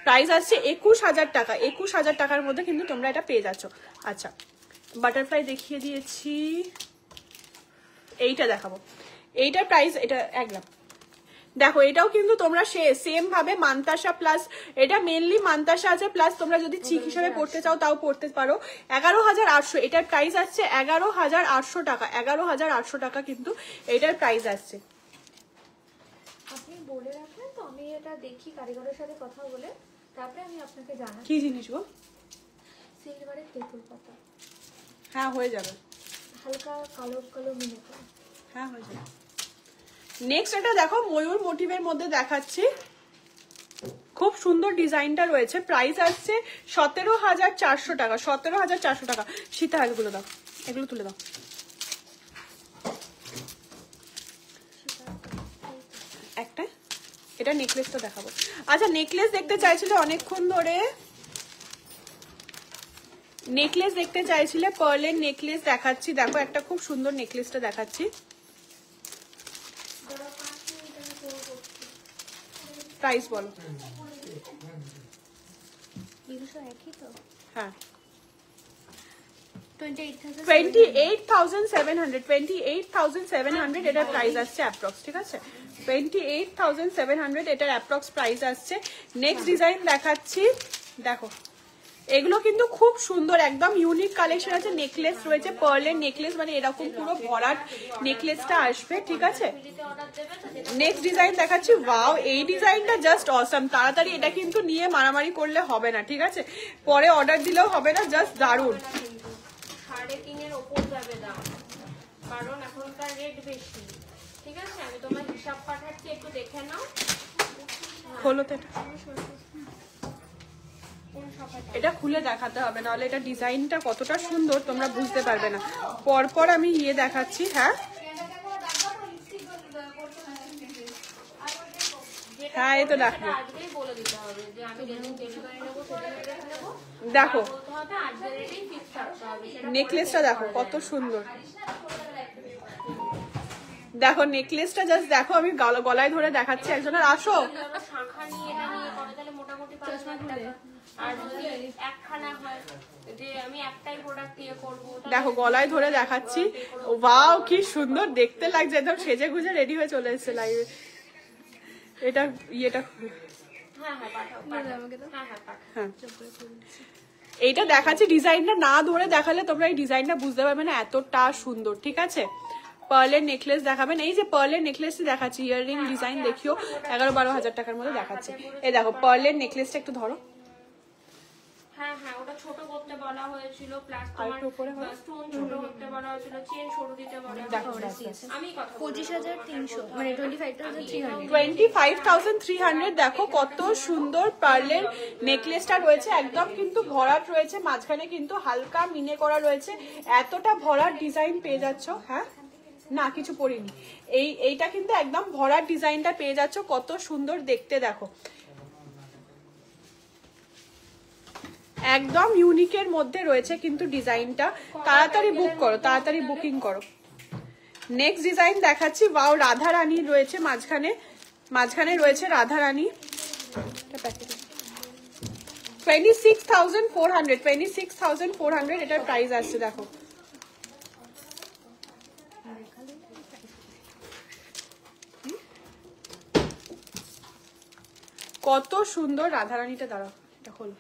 প্রাইস আসছে 21,000 টাকা। 21,000 টাকার মধ্যে কিন্তু তোমরা এটা পেয়ে যাচ্ছ। আচ্ছা, বাটারফ্লাই দেখিয়ে দিয়েছি, এইটা দেখাবো। এইটার প্রাইস, এটা 1 গ্রাম। দেখো এটাও কিন্তু তোমরা সেম ভাবে মান্তাসা প্লাস, এটা মেনলি মান্তাসা আছে, প্লাস তোমরা যদি চিক হিসেবে পড়তে চাও তাও পড়তে পারো। 11,800 এটার প্রাইস আসছে। 11,800 টাকা। 11,800 টাকা কিন্তু এটার প্রাইস আসছে। আপনি বলে রাখলেন তো, আমি এটা দেখি কারিগরের সাথে কথা বলে, তারপরে আমি আপনাকে জানাই। কি জিনিস গো? সিলভারের তেঁতুল পাতা। হ্যাঁ হয়ে যাবে, হালকা কালো কালো মিনে করা। হ্যাঁ হয়ে যাবে। নেক্সট এটা দেখো, ময়ূর মোটিভের মধ্যে দেখাচ্ছি, খুব সুন্দর ডিজাইনটা রয়েছে। প্রাইস আসছে 17,400 টাকা। 17,400 টাকা। সীতা এগুলো দাও, এগুলো তুলে দাও। একটা এটা নেকলেসটা দেখাবো। আচ্ছা, নেকলেস দেখতে চাইছিলে অনেকক্ষণ ধরে, নেকলেস দেখতে চাইছিলে, পার্লের নেকলেস দেখাচ্ছি। দেখো একটা খুব সুন্দর নেকলেসটা দেখাচ্ছি। প্রাইস বলো। হ্যাঁ, 28,700 28,700 এটার প্রাইস আসছে অ্যাপ্রক্স, ঠিক আছে। 28,700 এটার অ্যাপ্রক্স প্রাইস আসছে। নেক্সট ডিজাইন দেখাচ্ছি। দেখো এগুলো কিন্তু খুব সুন্দর, একদম ইউনিক কালেকশন আছে। নেকলেস রয়েছে, পার্লের নেকলেস, মানে এরকম পুরো ভরাট নেকলেসটা আসবে, ঠিক আছে। নেক্সট ডিজাইন দেখাচ্ছি। ওয়াও, এই ডিজাইনটা জাস্ট অসাম। তাড়াতাড়ি এটা কিন্তু নিয়ে মারামারি করলে হবে না, ঠিক আছে, পরে অর্ডার দিলেও হবে না। জাস্ট দারুণ। 3.5 এর উপর যাবে দাম, কারণ এখনকার রেট বেশি। ঠিক আছে, আমি তোমার হিসাব পাঠাচ্ছি, একটু দেখে নাও। খোলো তো এটা খুলে দেখাতে হবে, নাহলে এটা ডিজাইনটা কতটা সুন্দর তোমরা বুঝতে পারবে না। পরপর আমি ইয়ে দেখাচ্ছি। হ্যাঁ হ্যাঁ এই তো দেখো, আজকেই বলে দিতে হবে যে আমি যেদিন ডেলিভারি নেবো সেদিন দেখে নেবো। দেখো বলতে হবে আজকের রেটেই ফিক্স থাকতে হবে। সেটা নেকলেসটা দেখো কত সুন্দর। দেখো নেকলেসটা জাস্ট দেখো, আমি গলায় ধরে দেখাচ্ছি, একজনের আসো। ধরো শাঁখা নিয়ে এটা নিয়ে করে তাহলে মোটামুটি 5,000 টাকা। আর যদি একখানা হয় যে আমি একটাই প্রোডাক্ট দিয়ে করবো, দেখো গলায় ধরে দেখাচ্ছি। ওয়াও কি সুন্দর দেখতে লাগছে, একদম সেজে গুজে রেডি হয়ে চলে এসেছে লাইভে। এটা ইয়েটা হ্যাঁ হ্যাঁ পাঠাও, হ্যাঁ হ্যাঁ পাঠাও। হ্যাঁ এইটা দেখাচ্ছি, ডিজাইনটা না ধরে দেখালে তোমরা এই ডিজাইনটা বুঝতে পারবে না, এতটা সুন্দর। ঠিক আছে, পার্লের নেকলেস দেখাবেন। এই যে পার্লের নেকলেসটি দেখাচ্ছি, ইয়াররিং ডিজাইন দেখিও 11-12 হাজার টাকার মধ্যে দেখাচ্ছি। এই দেখো পার্লের নেকলেসটা একটু ধরো। হ্যাঁ হ্যাঁ ওটা ছোট করতে বলা হয়েছিল, প্লাস তোমার স্টোন ছোট করতে বলা হয়েছিল, চেন সরু দিতে বলা হয়েছিল। আমি কথা 25,300 মানে 25,300 25,300। দেখো কত সুন্দর পার্লের নেকলেসটা রয়েছে, একদম কিন্তু ভরাট রয়েছে, মাঝখানে কিন্তু হালকা মিনে করা রয়েছে। এতটা ভরাট ডিজাইন পেয়ে যাচ্ছ। হ্যাঁ না কিছু পরিনি, এইটা কিন্তু একদম ভরাট ডিজাইনটা পেয়ে যাচ্ছ, কত সুন্দর দেখতে। দেখো একদম ইউনিকের মধ্যে রয়েছে কিন্তু ডিজাইনটা। তাড়াতাড়ি বুক করো, তাড়াতাড়ি বুকিং করো। নেক্সট ডিজাইন দেখাচ্ছি। ওয়াও রাধা রানী রয়েছে মাঝখানে রয়েছে রাধা রানী। 26,400 এটার প্রাইস আসছে। দেখো কত সুন্দর রাধা রানীটা। দাঁড়াও এটা হলো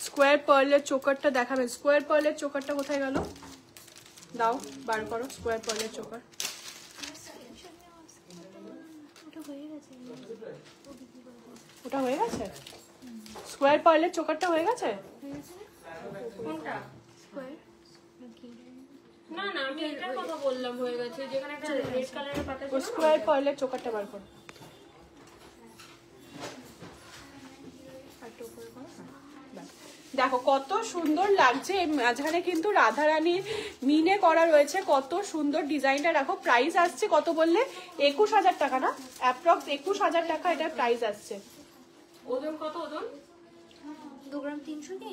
স্কোয়ার পার্লের চোকারটা দেখাবেন। স্কোয়ার পার্লের চোকারটা কোথায় গেল? দাও বার করো স্কোয়ার পার্লের চোকার। ওটা হয়ে গেছে, স্কোয়ার পার্লের চোকারটা হয়ে গেছে। কোনটা? না না আমি এটার কথা বললাম হয়ে গেছে, যেখানে একটা রেড কালারের পাতা ছিল। স্কোয়ার পার্লের চোকারটা বার করো। দেখো কত সুন্দর লাগছে, মাঝখানে কিন্তু রাধা রানীর মিনে করা রয়েছে, কত সুন্দর ডিজাইনটা। দেখো প্রাইস আসছে কত বললে? 21,000 টাকা না, অ্যাপ্রক্স 21,000 টাকা এটার প্রাইস আসছে। ওজন কত? ওজন 2 গ্রাম 300 কি?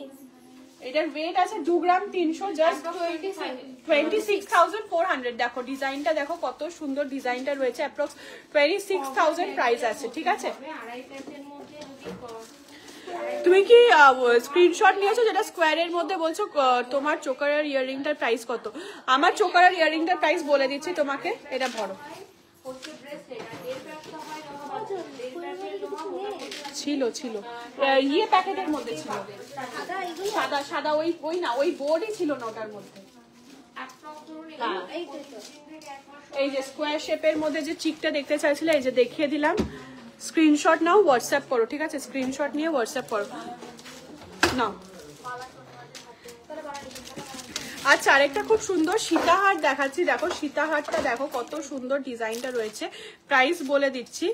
এটার ওয়েট আছে 2 গ্রাম 300, জাস্ট 26,400। দেখো ডিজাইনটা দেখো কত সুন্দর ডিজাইনটা রয়েছে, অ্যাপ্রক্স 26,000 প্রাইস আছে। ঠিক আছে, আড়াই প্যাকের মধ্যে যদি তুমি কি স্ক্রিনশট নিয়েছো যেটা স্কোয়ারের মধ্যে বলছো তোমার চোকার আর ইয়াররিংটার প্রাইস কত? আমার চোকার আর ইয়াররিংটার প্রাইস বলে দিচ্ছি তোমাকে, এটা ভরো। ছিল ইয়ে প্যাকেটের মধ্যে ছিল, সাদা সাদা ওই না ওই বোর্ডই ছিল না ওটার মধ্যে। এই যে স্কোয়ার শেপের মধ্যে যে চিকটা দেখতে চাইছিলে, এই যে দেখিয়ে দিলাম। স্ক্রিনশট নাও, হোয়াটসঅ্যাপ করো। ঠিক আছে, স্ক্রিনশট নিয়ে হোয়াটসঅ্যাপ করো নাও। আচ্ছা আরেকটা খুব সুন্দর সীতাহার দেখাচ্ছি। দেখো সীতাহারটা দেখো কত সুন্দর ডিজাইনটা রয়েছে। প্রাইস বলে দিচ্ছি,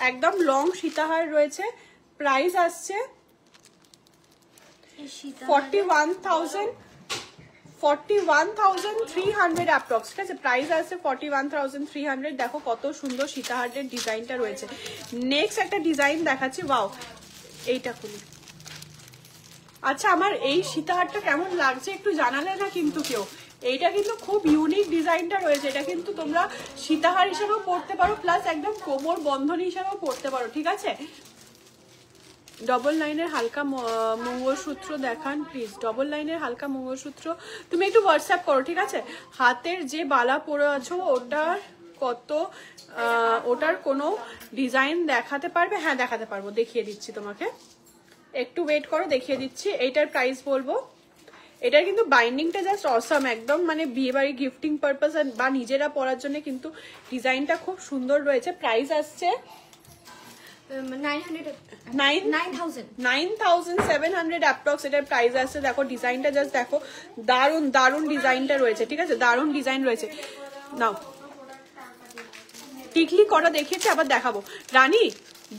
একদম লং সীতাহার রয়েছে। প্রাইস আসছে 41,300 অ্যাপ্রক্স। ঠিক আছে, প্রাইস আসছে 41,300। দেখো কত সুন্দর সীতাহারের ডিজাইনটা রয়েছে। নেক্সট একটা ডিজাইন দেখাচ্ছি। ওয়াও এইটা খুলি। আচ্ছা আমার এই সীতাহারটা কেমন লাগছে একটু জানালে না কিন্তু কেউ। এইটা কিন্তু খুব ইউনিক ডিজাইনটা রয়েছে, এটা কিন্তু তোমরা সীতাহার হিসেবেও পরতে পারো, প্লাস একদম কোমর বন্ধনী হিসেবেও পরতে পারো। ঠিক আছে, ডবল লাইনের হালকা মঙ্গলসূত্র দেখান প্লিজ। ডবল লাইনের হালকা মঙ্গলসূত্র তুমি একটু হোয়াটসঅ্যাপ করো। ঠিক আছে, হাতের যে বালা পরে আছো ওটার কত, ওটার কোনো ডিজাইন দেখাতে পারবে? হ্যাঁ দেখাতে পারবো, দেখিয়ে দিচ্ছি তোমাকে, একটু ওয়েট করো দেখিয়ে দিচ্ছি। এইটার প্রাইস বলবো। এটার কিন্তু বাইন্ডিংটা জাস্ট অসাম, একদম মানে বিয়ে বাড়ি গিফটিং পারপাস বা নিজেরা পরার জন্য কিন্তু ডিজাইনটা খুব সুন্দর রয়েছে। প্রাইস আসছে 9,700 অ্যাপ্রক্স এটার প্রাইস আসছে। দেখো ডিজাইনটা জাস্ট দেখো, দারুন দারুন ডিজাইনটা রয়েছে। ঠিক আছে, দারুন ডিজাইন রয়েছে। নাও টিকলি কটা দেখিয়েছি, আবার দেখাবো। রানী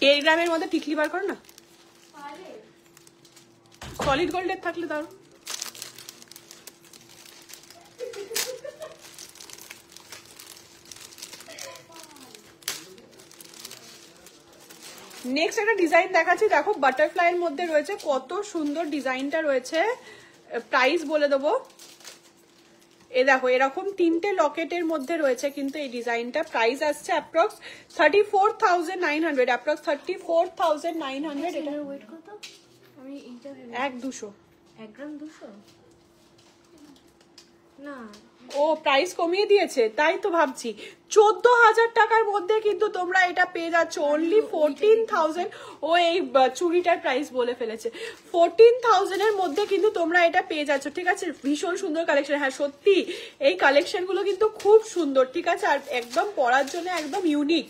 1.5 গ্রামের মধ্যে টিকলি বার করো না, সলিড গোল্ডের থাকলে দাও। নেক্সট একটা ডিজাইন দেখাচ্ছি, দেখো বাটারফ্লাই এর মধ্যে রয়েছে, কত সুন্দর ডিজাইনটা রয়েছে। প্রাইস বলে দেবো, এ দেখো এরকম 3টে লকেটের মধ্যে রয়েছে কিন্তু এই ডিজাইনটা। প্রাইস আসছে অ্যাপ্রক্স 34,900, অ্যাপ্রক্স 34,900। এটা ওয়েট কত? আমি এইটা 1-200 1 গ্রাম 200 না। ও প্রাইস কমিয়ে দিয়েছে, তাই তো ভাবছি। 14,000 টাকার মধ্যে কিন্তু তোমরা এটা পেয়ে যাচ্ছ অনলি 14,000। ও এই চুড়িটার প্রাইস বলে ফেলেছে, 14,000 এর মধ্যে কিন্তু তোমরা এটা পেয়ে যাচ্ছ, ঠিক আছে। ভীষণ সুন্দর কালেকশন, হ্যাঁ সত্যি এই কালেকশন গুলো কিন্তু খুব সুন্দর, ঠিক আছে, আর একদম পরার জন্য একদম ইউনিক।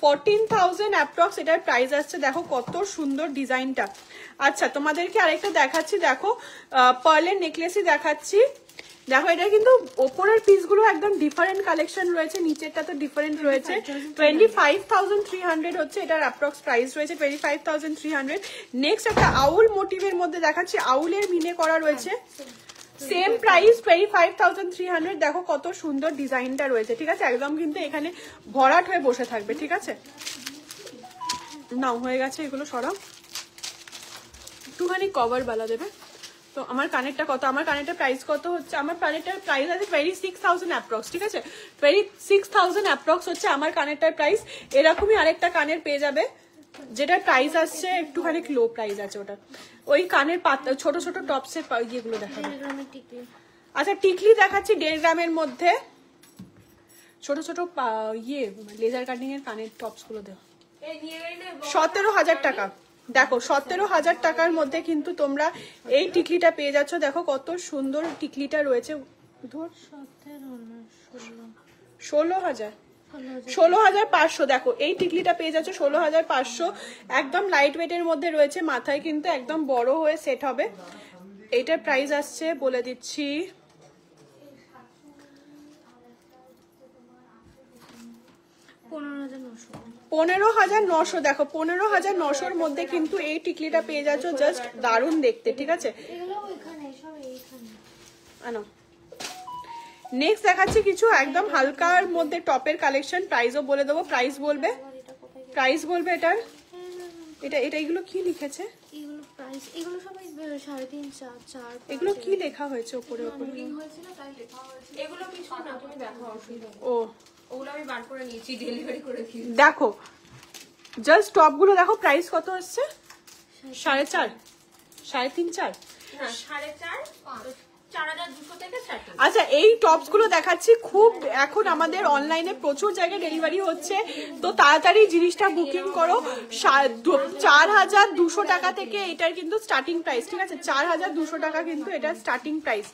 14,000 অ্যাপ্রক্স এটার প্রাইস আসছে। দেখো কত সুন্দর ডিজাইনটা। আচ্ছা তোমাদেরকে আরেকটা দেখাচ্ছি, দেখো পার্লের নেকলেসই দেখাচ্ছি। দেখো এটা কিন্তু ওপরের পিসগুলো একদম ডিফারেন্ট কালেকশন রয়েছে, নিচেরটা তো ডিফারেন্ট রয়েছে। 25,300 হচ্ছে এটার অ্যাপ্রক্স প্রাইস রয়েছে, 25,300। নেক্সট একটা আউল মোটিভের মধ্যে দেখাচ্ছি, আউলের মিনে করা রয়েছে, সেম প্রাইস 25,300। দেখো কত সুন্দর ডিজাইনটা রয়েছে, ঠিক আছে, একদম কিন্তু এখানে ভরাট হয়ে বসে থাকবে, ঠিক আছে। নাও হয়ে গেছে, এগুলো সরাও, একটুখানি কভার বালা দেবে। তো আমার কানেরটা কত, আমার কানেরটার প্রাইস কত হচ্ছে, আমার কানেরটার প্রাইস আছে 26,000 অ্যাপ্রক্স, ঠিক আছে, 26,000 অ্যাপ্রক্স হচ্ছে আমার কানেরটার প্রাইস। এরকমই আরেকটা কানের পেয়ে যাবে যেটার প্রাইস আসছে একটুখানি লো প্রাইস আছে, ওটা ওই কানের পাতা ছোট ছোট টপসের ইয়েগুলো দেখাবে। আচ্ছা টিকলি দেখাচ্ছি 1.5 গ্রামের মধ্যে, ছোট ছোট ইয়ে লেজার কাটিং এর কানের টপস গুলো দেওয়া, 17,000 টাকা। দেখো 17,000 টাকার মধ্যে কিন্তু তোমরা এই টিকলিটা পেয়ে যাচ্ছ। দেখো কত সুন্দর টিকলিটা রয়েছে, 16,500। দেখো এই টিকলিটা পেয়ে যাচ্ছ 16,500, একদম লাইট ওয়েটের মধ্যে রয়েছে, মাথায় কিন্তু একদম বড় হয়ে সেট হবে। এইটার প্রাইস আসছে বলে দিচ্ছি 15,900। দেখো 15,900 মধ্যে কিন্তু এই টিকলিটা পেয়ে যাচ্ছ, জাস্ট দারুণ দেখতে, ঠিক আছে। আনো নেক্সট দেখাচ্ছি কিছু একদম হালকার মধ্যে টপের কালেকশন, প্রাইসও বলে দেবো, প্রাইস বলবে এটার, এটা এগুলো কি লিখেছে, এগুলো প্রাইস, এগুলো সবাই 3.5 4। এগুলো কি লেখা হয়েছে উপরে উপরে, এগুলো কিছু না, তুমি দেখো অসুবিধা নেই। ও ওগুলো আমি বার করে নিয়েছি, ডেলিভারি করে দিয়েছি। দেখো জাস্ট টপ গুলো দেখো প্রাইস কত আসছে, 4.5 3.5 4 না 4.5 4,200 থেকে স্টার্ট। আচ্ছা এই টপস গুলো দেখাচ্ছি, খুব এখন আমাদের অনলাইনে প্রচুর জায়গায় ডেলিভারি হচ্ছে, তো তাড়াতাড়ি জিনিসটা বুকিং করো। 4,200 টাকা থেকে এটার কিন্তু স্টার্টিং প্রাইস, ঠিক আছে, 4,200 টাকা কিন্তু এটা স্টার্টিং প্রাইস,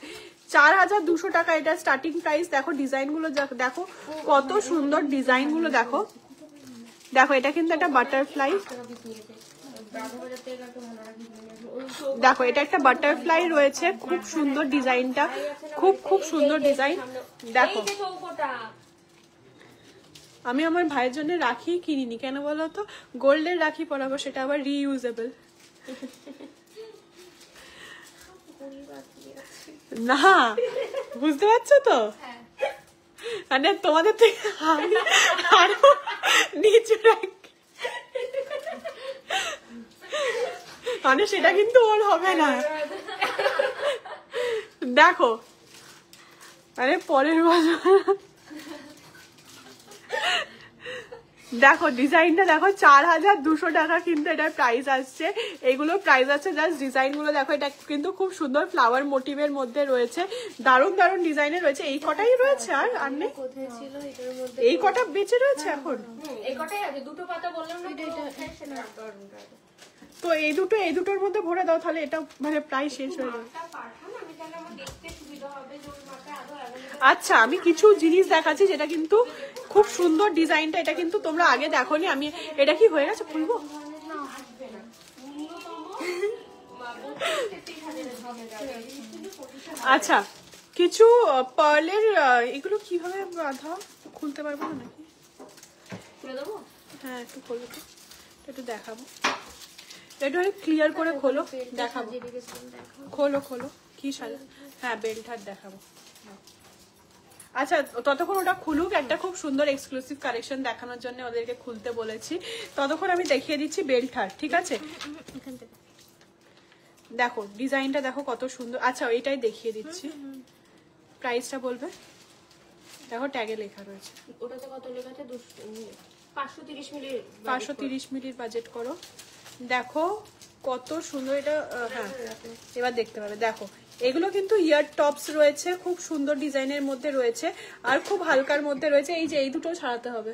4,200 টাকা এটা স্টার্টিং প্রাইস। দেখো ডিজাইন গুলো দেখো কত সুন্দর ডিজাইন গুলো দেখো, দেখো এটা কিন্তু একটা বাটারফ্লাই, দেখো এটা একটা বাটারফ্লাই রয়েছে, খুব সুন্দর ডিজাইনটা, খুব সুন্দর ডিজাইন। দেখো আমি আমার ভাইয়ের জন্য রাখি কিনিনি, কেন বলো তো, গোল্ডের রাখি পরাবো, সেটা আবার রিইউজেবল না, বুঝতে পারছো তো, মানে তোমাদের থেকে আমি আরো নিচু রাখি, মানে সেটা কিন্তু ওর হবে না। দেখো আরে পরের বছর দেখো ডিজাইনটা দেখো, 4,200 টাকা কিন্তু এটার প্রাইস আসছে। এগুলো প্রাইস আছে, জাস্ট ডিজাইন গুলো দেখো, এটা কিন্তু খুব সুন্দর ফ্লাওয়ার মোটিভের মধ্যে রয়েছে, দারুণ দারুণ ডিজাইনের রয়েছে। এই কটাই রয়েছে আর নেই, কোথায় ছিল এটার মধ্যে, এই কটা বেঁচে রয়েছে এখন, এই কটাই আছে, দুটো পাতা বললাম না, তো এই দুটোর মধ্যে ভরে দাও, তাহলে এটা মানে প্রায় শেষ হয়ে যাবে। আচ্ছা আমি কিছু জিনিস দেখাচ্ছি যেটা কিন্তু খুব সুন্দর ডিজাইনটা, এটা কিন্তু তোমরা আগে দেখোনি, আমি এটা কি হয়ে গেছে খুলবো, আচ্ছা কিছু পার্লের, এগুলো কিভাবে বাঁধা, খুলতে পারবো না নাকি, খুলে দেবো? হ্যাঁ একটু খোলো তো, একটু দেখাবো, একটু ক্লিয়ার করে খোলো, দেখাবো। সাজিয়ে রেখেছিলাম, দেখো। খোলো খোলো, কি সাজা, হ্যাঁ বেল্ট হার দেখাবো। আচ্ছা ততক্ষণ ওটা খুলুক, একটা খুব সুন্দর এক্সক্লুসিভ কালেকশন দেখানোর জন্য ওদেরকে খুলতে বলেছি, ততক্ষণ আমি দেখিয়ে দিচ্ছি বেল্ট হার, ঠিক আছে? এখান থেকে দেখো ডিজাইনটা দেখো কত সুন্দর। আচ্ছা এইটাই দেখিয়ে দিচ্ছি, প্রাইসটা বলবে? দেখো ট্যাগে লেখা রয়েছে। ওটাতে কত লেখা আছে? 530 মিলি। 530 মিলির বাজেট করো। দেখো কত সুন্দর এটা, হ্যাঁ এবার দেখতে পাবে। দেখো এগুলো কিন্তু ইয়ার টপস রয়েছে, খুব সুন্দর ডিজাইনের মধ্যে রয়েছে, আর খুব হালকার মধ্যে রয়েছে। এই যে এই দুটো ছাড়াতে হবে।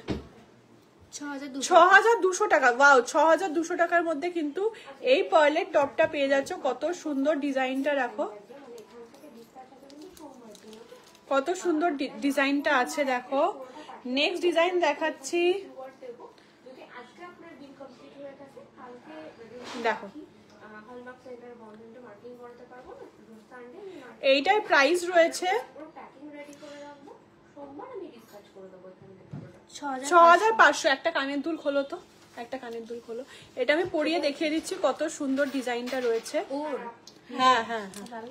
6200 টাকা। ওয়াও, 6200 টাকার মধ্যে কিন্তু এই পার্লের টপটা পেয়ে যাচ্ছ। কত সুন্দর ডিজাইনটা, রাখো কত সুন্দর ডিজাইনটা আছে। দেখো নেক্সট ডিজাইন দেখাচ্ছি, দেখো এইটার প্রাইস রয়েছে 6500। একটা কানের দুল খোলো তো, একটা কানের দুল খোলো, এটা আমি পরিয়ে দেখিয়ে দিচ্ছি কত সুন্দর ডিজাইনটা রয়েছে। হ্যাঁ হ্যাঁ হ্যাঁ,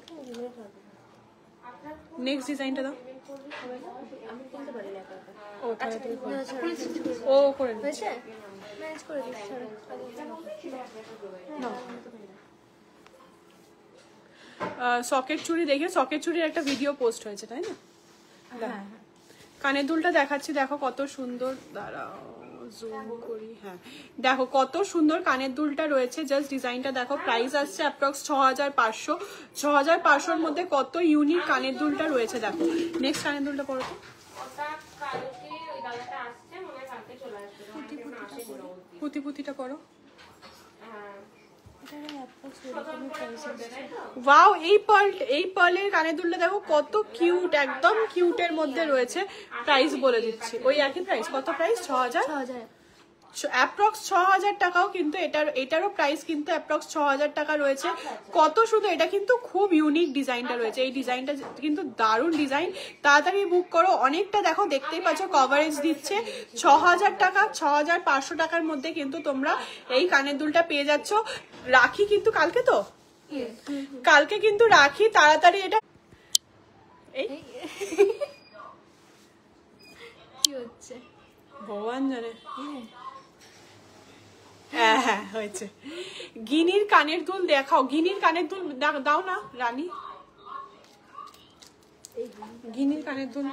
নেক্সট ডিজাইনটা দাও। ও করে হয়েছে, ম্যানেজ করে দিচ্ছি। সকেট চুড়ি দেখে, সকেট চুড়ির একটা ভিডিও পোস্ট হয়েছে তাই না? কানের দুলটা দেখাচ্ছি, দেখো কত সুন্দর, দাঁড়াও জুম করি, হ্যাঁ দেখো কত সুন্দর কানের দুলটা রয়েছে। জাস্ট ডিজাইনটা দেখো, প্রাইস আসছে অ্যাপ্রক্স 6500। 6500-র মধ্যে কত ইউনিক কানের দুলটা রয়েছে। দেখো নেক্সট কানের দুলটা পড়ো তো, পুঁতি পুঁতিটা পড়ো। ওয়াও, এই পার্লের কানের দুলটা দেখো কত কিউট, একদম কিউটের মধ্যে রয়েছে। প্রাইস বলে দিচ্ছি, ওই একই প্রাইস। কত প্রাইস? 6000 অ্যাপ্রক্স 6000 টাকাও কিন্তু এটারও প্রাইস কিন্তু অ্যাপ্রক্স 6000 টাকা রয়েছে। কত সুন্দর, এটা কিন্তু খুব ইউনিক ডিজাইনটা রয়েছে। এই ডিজাইনটা কিন্তু দারুণ ডিজাইন, তাড়াতাড়ি বুক করো। অনেকটা দেখো, দেখতেই পাচ্ছ কভারেজ দিচ্ছে। 6000 টাকা, 6500 টাকার মধ্যে কিন্তু তোমরা এই কানের দুলটা পেয়ে যাচ্ছ। রাখি কিন্তু কালকে, তো কালকে কিন্তু রাখি, তাড়াতাড়ি এটা। এই কি হচ্ছে ভগবান জানে। হ্যাঁ হ্যাঁ হয়েছে। গিনির কানের দুল দেখাও, গিনির কানের দুল দাও না রানী, গিনির কানের দুল।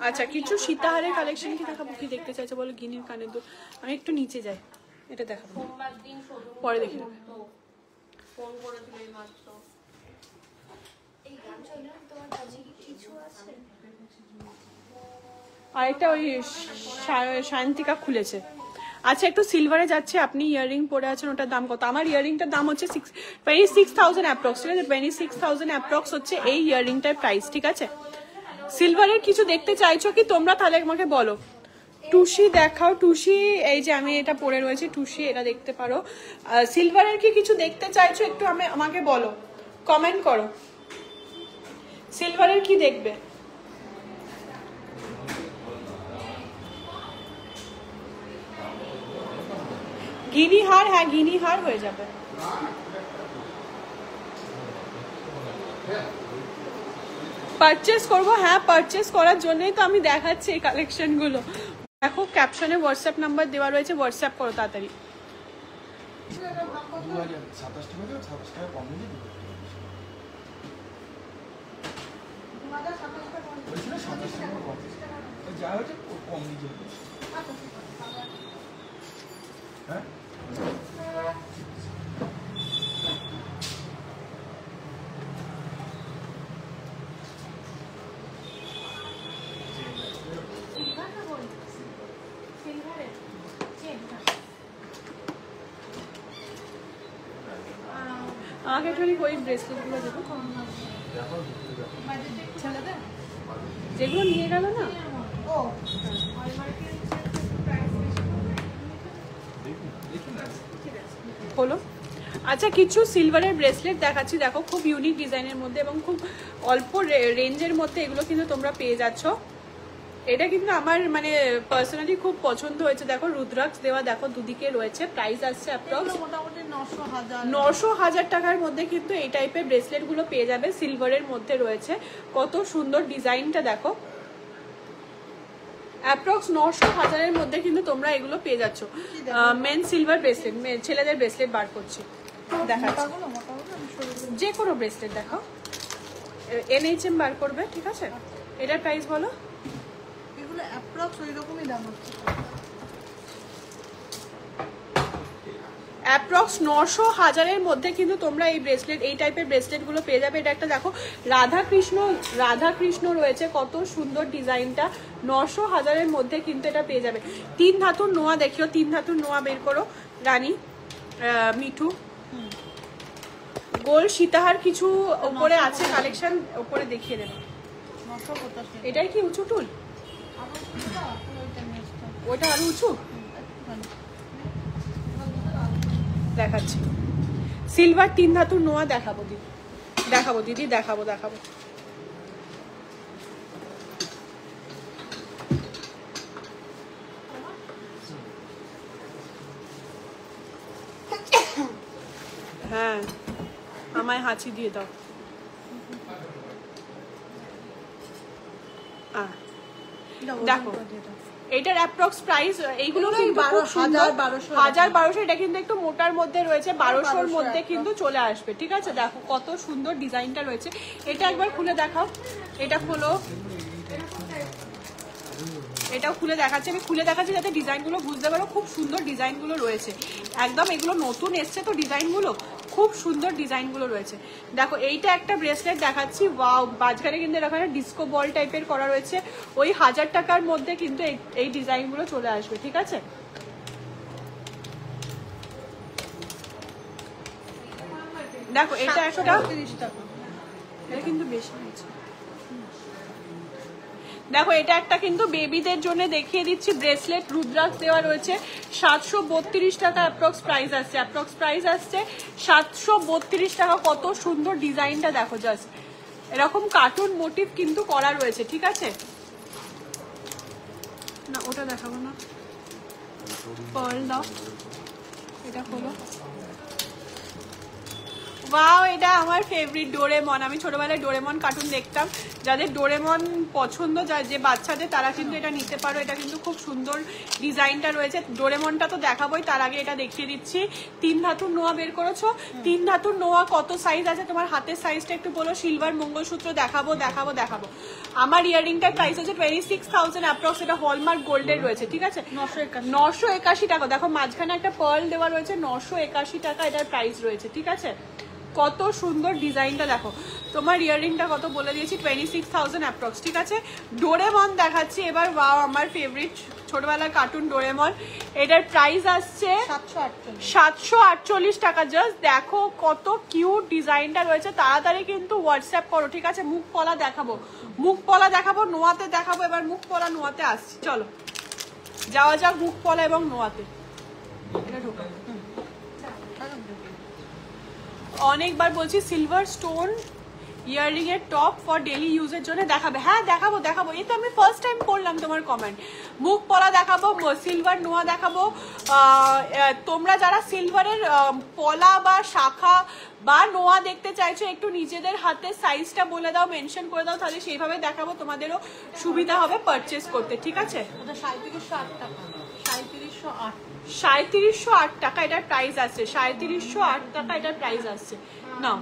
আচ্ছা কিছু সীতাহারের কালেকশন কি দেখাবো? কি দেখতে চাইছো বলো? গিনির কানের দুল, আমি একটু নিচে যাই, এটা দেখাবো পরে দেখে নেবে। আরেকটা ওই শান্তিকা খুলেছে। আচ্ছা একটু সিলভারে যাচ্ছে, আপনি ইয়াররিং পরে আছেন, ওটার দাম কত? আমার ইয়াররিংটার দাম হচ্ছে 26,000 অ্যাপ্রক্স, ঠিক আছে? 26,000 অ্যাপ্রক্স হচ্ছে এই ইয়াররিংটার প্রাইস, ঠিক আছে? সিলভারের কিছু দেখতে চাইছো কি তোমরা? তাহলে আমাকে বলো। টুসি দেখাও, টুসি এই যে আমি এটা পরে রয়েছি, টুসি এটা দেখতে পারো। সিলভারের কি কিছু দেখতে চাইছো একটু আমাকে বলো, কমেন্ট করো। সিলভারের কি দেখবে? গিনি হার, হ্যাঁ গিনি হার হয়ে যাবে। পারচেস করবো, হ্যাঁ পারচেস করার জন্যই তো আমি দেখাচ্ছি এই কালেকশনগুলো। দেখো ক্যাপশনে হোয়াটসঅ্যাপ নাম্বার দেওয়া রয়েছে, হোয়াটসঅ্যাপ করো তাড়াতাড়ি। যা হচ্ছে কম নিজে। হ্যাঁ আমাকে একটু ওই ব্রেসলেটগুলো দেবো, যেগুলো নিয়ে গেল না। হলো। আচ্ছা কিছু সিলভারের ব্রেসলেট দেখাচ্ছি, দেখো খুব ইউনিক ডিজাইনের মধ্যে এবং খুব অল্প রেঞ্জের মধ্যে এগুলো কিন্তু তোমরা পেয়ে যাচ্ছ। এটা কিন্তু আমার মানে পার্সোনালি খুব পছন্দ হয়েছে। দেখো রুদ্রাক্ষ দেওয়া, দেখো দুদিকে রয়েছে। প্রাইস আসছে অ্যাপ্রক্স মোটামুটি 900,000 টাকার মধ্যে কিন্তু এই টাইপের ব্রেসলেট গুলো পেয়ে যাবে, সিলভারের মধ্যে রয়েছে। কত সুন্দর ডিজাইনটা দেখো, অ্যাপ্রক্স 900,000-এর মধ্যে কিন্তু তোমরা এগুলো পেয়ে যাচ্ছ। মেন সিলভার ব্রেসলেট, ছেলেদের ব্রেসলেট বার করছি, দেখাচ্ছি যে কোনো ব্রেসলেট দেখো, NHM বার করবে, ঠিক আছে। এটার প্রাইস বলো। এগুলো অ্যাপ্রক্স ওই রকমই দাম হচ্ছে, অ্যাপ্রক্স 900,000-এর মধ্যে কিন্তু তোমরা এই ব্রেসলেট, এই টাইপের ব্রেসলেট গুলো পেয়ে যাবে। এটা একটা দেখো রাধাকৃষ্ণ রয়েছে, কত সুন্দর ডিজাইনটা। 900,000-এর মধ্যে কিন্তু এটা পেয়ে যাবে। 3 ধাতুর নোয়া দেখিও, 3 ধাতুর নোয়া বের করো রানী, মিঠু। গোল সীতাহার কিছু ওপরে আছে কালেকশন, ওপরে দেখিয়ে দেবো। 985। এটাই কি উঁচু টুল? ওটা আরো উঁচু দেখাচ্ছি। সিলভার 3 ধাতুর নোয়া দেখাবো দিদি, দেখাবো। হ্যাঁ আমায় হাঁচি দিয়ে দাও। দেখো এটার অ্যাপ্রক্স প্রাইস, এইগুলো কিন্তু 1000-1200, এটা কিন্তু একটু মোটার মধ্যে রয়েছে, 1200-র মধ্যে কিন্তু চলে আসবে, ঠিক আছে। দেখো কত সুন্দর ডিজাইনটা রয়েছে। এটা একবার খুলে দেখাও, এটা খোলো, এটাও খুলে দেখাচ্ছি, আমি খুলে দেখাচ্ছি যাতে ডিজাইনগুলো বুঝতে পারো। খুব সুন্দর ডিজাইনগুলো রয়েছে একদম, এগুলো নতুন এসছে তো ডিজাইনগুলো, খুব সুন্দর ডিজাইনগুলো রয়েছে। দেখো এইটা একটা ব্রেসলেট দেখাচ্ছি, ওয়াও, মাঝখানে কিন্তু এরকম একটা ডিস্কো বল টাইপের করা রয়েছে। ওই 1000 টাকার মধ্যে কিন্তু এই ডিজাইনগুলো চলে আসবে, ঠিক আছে। দেখো এটা একটা, 30 টাকা, এটা কিন্তু বেশি হয়েছে। দেখো এটা একটা কিন্তু বেবিদের জন্য দেখিয়ে দিচ্ছি, ব্রেসলেট রুদ্রাক্ষ দেওয়া রয়েছে। 732 টাকা অ্যাপ্রক্স প্রাইস আসছে, 732 টাকা। কত সুন্দর ডিজাইনটা দেখো, জাস্ট এরকম কার্টুন মোটিভ কিন্তু করা রয়েছে, ঠিক আছে। না ওটা দেখাবো না, পার্ল দাও, এটা খোলো। ওয়াও, এটা আমার ফেভারিট ডোরেমন। আমি ছোটবেলায় ডোরেমন কার্টুন দেখতাম। যাদের ডোরেমন পছন্দ, যে বাচ্চাদের, তারা কিন্তু এটা নিতে পারো। এটা কিন্তু খুব সুন্দর ডিজাইনটা রয়েছে। ডোরেমনটা তো দেখাবোই, তার আগে এটা দেখিয়ে দিচ্ছি। 3 ধাতুর নোয়া বের করেছো, 3 ধাতুর নোয়া কত সাইজ আছে তোমার হাতের সাইজটা একটু বলো। সিলভার মঙ্গলসূত্র দেখাবো। আমার ইয়াররিংটার প্রাইস হচ্ছে 26,000 অ্যাপ্রক্স। এটা হলমার্ক গোল্ডের রয়েছে, ঠিক আছে। 981 টাকা। দেখো মাঝখানে একটা পার্ল দেওয়া রয়েছে, 981 টাকা এটার প্রাইস রয়েছে, ঠিক আছে। কত সুন্দর ডিজাইনটা দেখো। তোমার ইয়াররিংটা কত বলে দিয়েছি, 26,000 অ্যাপ্রক্স, ঠিক আছে। ডোরেমন দেখাচ্ছি এবার। ওয়াও, আমার ফেভারিট ছোটবেলার কার্টুন ডোরেমন। এটার প্রাইস আসছে 748 টাকা। জাস্ট দেখো কত কিউট ডিজাইনটা রয়েছে। তাড়াতাড়ি কিন্তু হোয়াটসঅ্যাপ করো, ঠিক আছে। মুখ পলা দেখাবো, নোয়াতে দেখাবো। এবার মুখ পলা নোয়াতে আসছি, চলো যাওয়া যাক মুখ পলা এবং নোয়াতে। এটা ঢোকা অনেকবার বলছি, সিলভার স্টোন ইয়াররিং এর টপ ফর ডেলি ইউজের জন্য দেখাবে। হ্যাঁ দেখাবো। এই তো আমি ফার্স্ট টাইম পড়লাম তোমার কমেন্ট। মুখ পলা দেখাবো, সিলভার নোয়া দেখাবো। তোমরা যারা সিলভারের পলা বা শাখা বা নোয়া দেখতে চাইছো, একটু নিজেদের হাতে সাইজটা বলে দাও, মেনশন করে দাও, তাহলে সেইভাবে দেখাবো, তোমাদেরও সুবিধা হবে পারচেস করতে, ঠিক আছে। 3708 টাকা এটার প্রাইস আসছে। 3708 টাকা এটার প্রাইস আসছে। না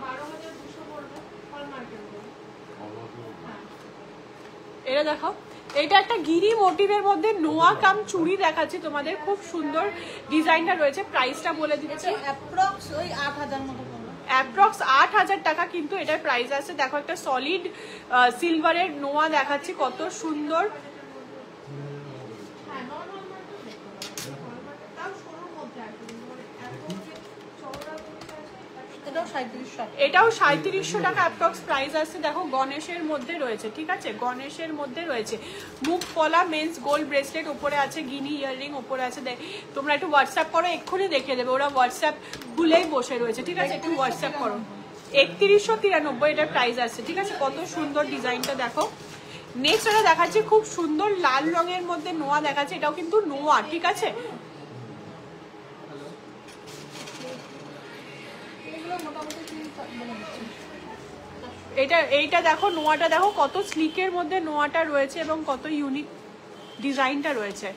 এটা দেখো, এটা একটা গিরি মোটিভের মধ্যে নোয়া কাম চুড়ি দেখাচ্ছে তোমাদের। খুব সুন্দর ডিজাইনটা রয়েছে। প্রাইসটা বলে দিচ্ছি, অ্যাপ্রক্স ওই 8000 মতো, অ্যাপ্রক্স 8000 টাকা কিন্তু এটার প্রাইস আছে। দেখো একটা সলিড সিলভারের নোয়া দেখাচ্ছি, কত সুন্দর। এটা এটাও 3700। এটাও 3700 টাকা অ্যাপ্রক্স প্রাইস আসছে। দেখো গণেশের মধ্যে রয়েছে, ঠিক আছে, গণেশের মধ্যে রয়েছে। মুখ পলা মেন্স গোল্ড ব্রেসলেট, ওপরে আছে গিনি ইয়াররিং, ওপরে আছে। তোমরা একটু হোয়াটসঅ্যাপ করো, এক্ষুনি দেখিয়ে দেবে, ওরা হোয়াটসঅ্যাপ খুলেই বসে রয়েছে, ঠিক আছে, একটু হোয়াটসঅ্যাপ করো। 3193 এটার প্রাইস আসছে, ঠিক আছে। কত সুন্দর ডিজাইনটা দেখো। নেক্সট এটা দেখাচ্ছি, খুব সুন্দর লাল রঙের মধ্যে নোয়া দেখাচ্ছে, এটাও কিন্তু নোয়া, ঠিক আছে। এইটা দেখো, নোয়াটা দেখো কত স্লিকের মধ্যে নোয়াটা রয়েছে এবং কত ইউনিক ডিজাইনটা রয়েছে।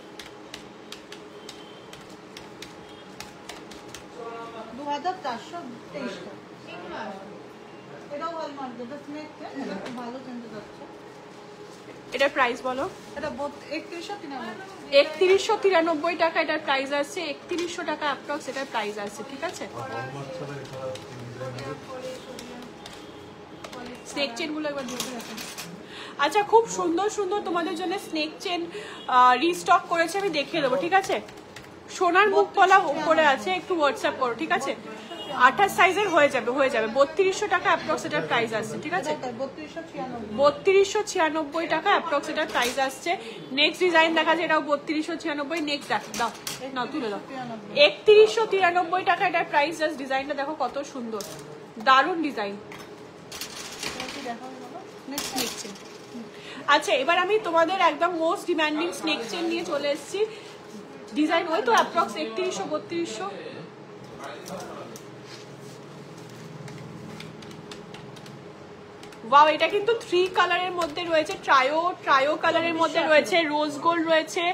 2423 টাকা। এটাও হলমার্ক, এটা স্নেক চেন, এটা খুব ভালো চেনটা যাচ্ছে। এটার প্রাইস বলো। এটা 3193। 3193 টাকা এটার প্রাইস আসছে। 3100 টাকা অ্যাপ্রক্স এটার প্রাইস আসছে, ঠিক আছে। স্নেক চেন গুলো একবার দেখে রাখেন। আচ্ছা, খুব সুন্দর সুন্দর তোমাদের জন্য স্নেক চেন রিস্টক করেছে, আমি দেখিয়ে দেবো, ঠিক আছে। সোনার মুখ পলা উপরে আছে, একটু হোয়াটসঅ্যাপ করো, ঠিক আছে। 28 সাইজের হয়ে যাবে 3200 টাকা অ্যাপ্রক্স এটার প্রাইস আসছে, ঠিক আছে। 3296 টাকা অ্যাপ্রক্স এটার প্রাইস আসছে। নেক্সট ডিজাইন দেখা যায়, এটাও 3296। নেক্সট দাও নাও, তুলে দাও। 3193 টাকা এটার প্রাইস। জাস্ট ডিজাইনটা দেখো কত সুন্দর, দারুণ ডিজাইন। আচ্ছা, এবার আমি তোমাদের একদম মোস্ট ডিমান্ডিং স্নেক চেন নিয়ে চলে এসেছি। ডিজাইন ওই তো অ্যাপ্রক্স 3100-3200। ওয়াও, এটা কিন্তু 3 কালারের মধ্যে রয়েছে, ট্রায়ো কালারের মধ্যে রয়েছে, রোজ গোল্ড রয়েছে,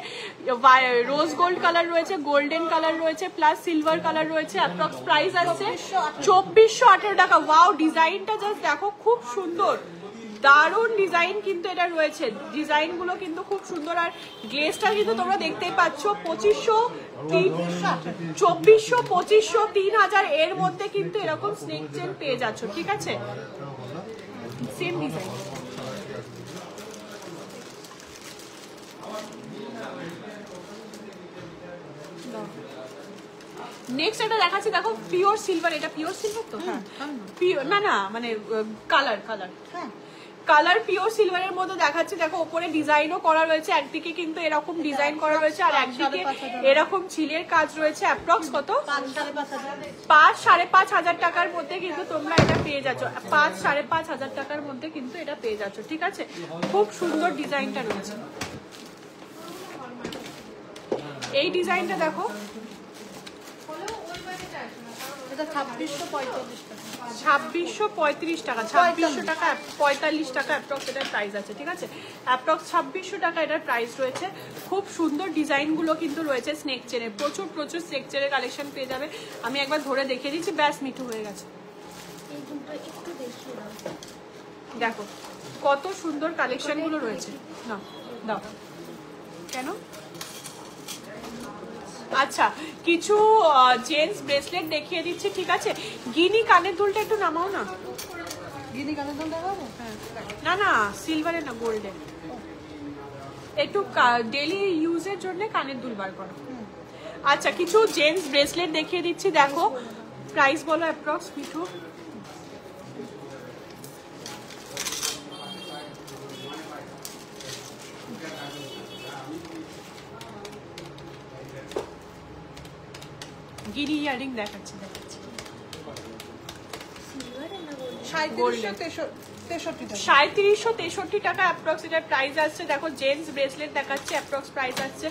রোজ গোল্ড কালার রয়েছে, গোল্ডেন কালার রয়েছে, প্লাস সিলভার কালার রয়েছে। অ্যাপ্রক্স প্রাইস আছে 2418 টাকা। ওয়াও, ডিজাইনটা জাস্ট দেখো, খুব সুন্দর, দারুণ ডিজাইন কিন্তু এটা রয়েছে। ডিজাইন গুলো কিন্তু খুব সুন্দর, আর গ্লেজটা কিন্তু তোমরা দেখতেই পাচ্ছ। 2500, 2400, 2500, 3000 এর মধ্যে কিন্তু এরকম স্নেক চেন পেয়ে যাচ্ছ, ঠিক আছে। Same design. নেক্সট এটা দেখাচ্ছি, দেখো পিওর সিলভার। এটা পিওর সিলভার তো? হ্যাঁ, না মানে কালার হ্যাঁ, কালার পিওর সিলভারের মধ্যে দেখাচ্ছে। দেখো ওপরে ডিজাইনও করা রয়েছে, একদিকে কিন্তু এরকম ডিজাইন করা রয়েছে, আর একদিকে এরকম ঝিলের কাজ রয়েছে। অ্যাপ্রক্স কত? 5-5.5 টাকার মধ্যে কিন্তু তোমরা এটা পেয়ে যাচ্ছ। 5-5.5 টাকার মধ্যে কিন্তু এটা পেয়ে যাচ্ছ, ঠিক আছে। খুব সুন্দর ডিজাইনটা রয়েছে। এই ডিজাইনটা দেখো, এটা 2645 টাকা। 2635 টাকা, 2600 টাকা, 45 টাকা অ্যাপ্রক্স এটার প্রাইস আছে, ঠিক আছে। অ্যাপ্রক্স 2600 টাকা এটার প্রাইস রয়েছে। খুব সুন্দর ডিজাইনগুলো কিন্তু রয়েছে স্নেক চেনের, প্রচুর স্নেক চেনের কালেকশন পেয়ে যাবে। আমি একবার ধরে দেখিয়ে দিচ্ছি, ব্যাস মিঠু হয়ে গেছে। দেখো কত সুন্দর কালেকশনগুলো রয়েছে। না দাও কেন? আচ্ছা, কিছু জেন্টস ব্রেসলেট দেখিয়ে দিচ্ছি, ঠিক আছে। গিনি কানের দুলটা একটু নামাও না। গিনি কানের দুল দেখাবো? হ্যাঁ, না সিলভারের না, গোল্ডের। একটু ডেলি ইউজের জন্য কানের দুল বার করো। আচ্ছা, কিছু জেন্টস ব্রেসলেট দেখিয়ে দিচ্ছি, দেখো। প্রাইস বলো অ্যাপ্রক্স মিঠু। গিনি ইয়ারিং দেখাচ্ছি। 3763 টাকা অ্যাপ্রক্স এটার প্রাইস আসছে। দেখো জেন্টস ব্রেসলেট দেখাচ্ছে, অ্যাপ্রক্স প্রাইস আসছে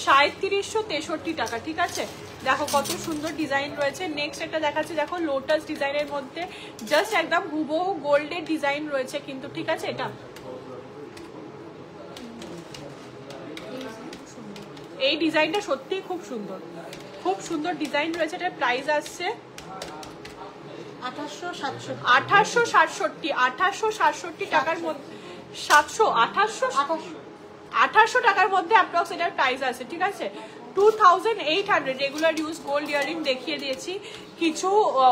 3763 টাকা, ঠিক আছে। দেখো কত সুন্দর ডিজাইন রয়েছে। নেক্সট একটা দেখাচ্ছি, দেখো লোটাস ডিজাইনের মধ্যে জাস্ট একদম হুবহু গোল্ডের ডিজাইন রয়েছে কিন্তু, ঠিক আছে। এটা এই ডিজাইনটা সত্যি খুব সুন্দর, খুব সুন্দর ডিজাইন রয়েছে। এটার প্রাইস আসছে 1867 টাকার মধ্যে, 1800 টাকার মধ্যে অ্যাপ্রক্স এটার প্রাইস আছে, ঠিক আছে। 2800 রেগুলার ইউজ গোল্ড ইয়ারিং দেখিয়ে দিয়েছি, কিছু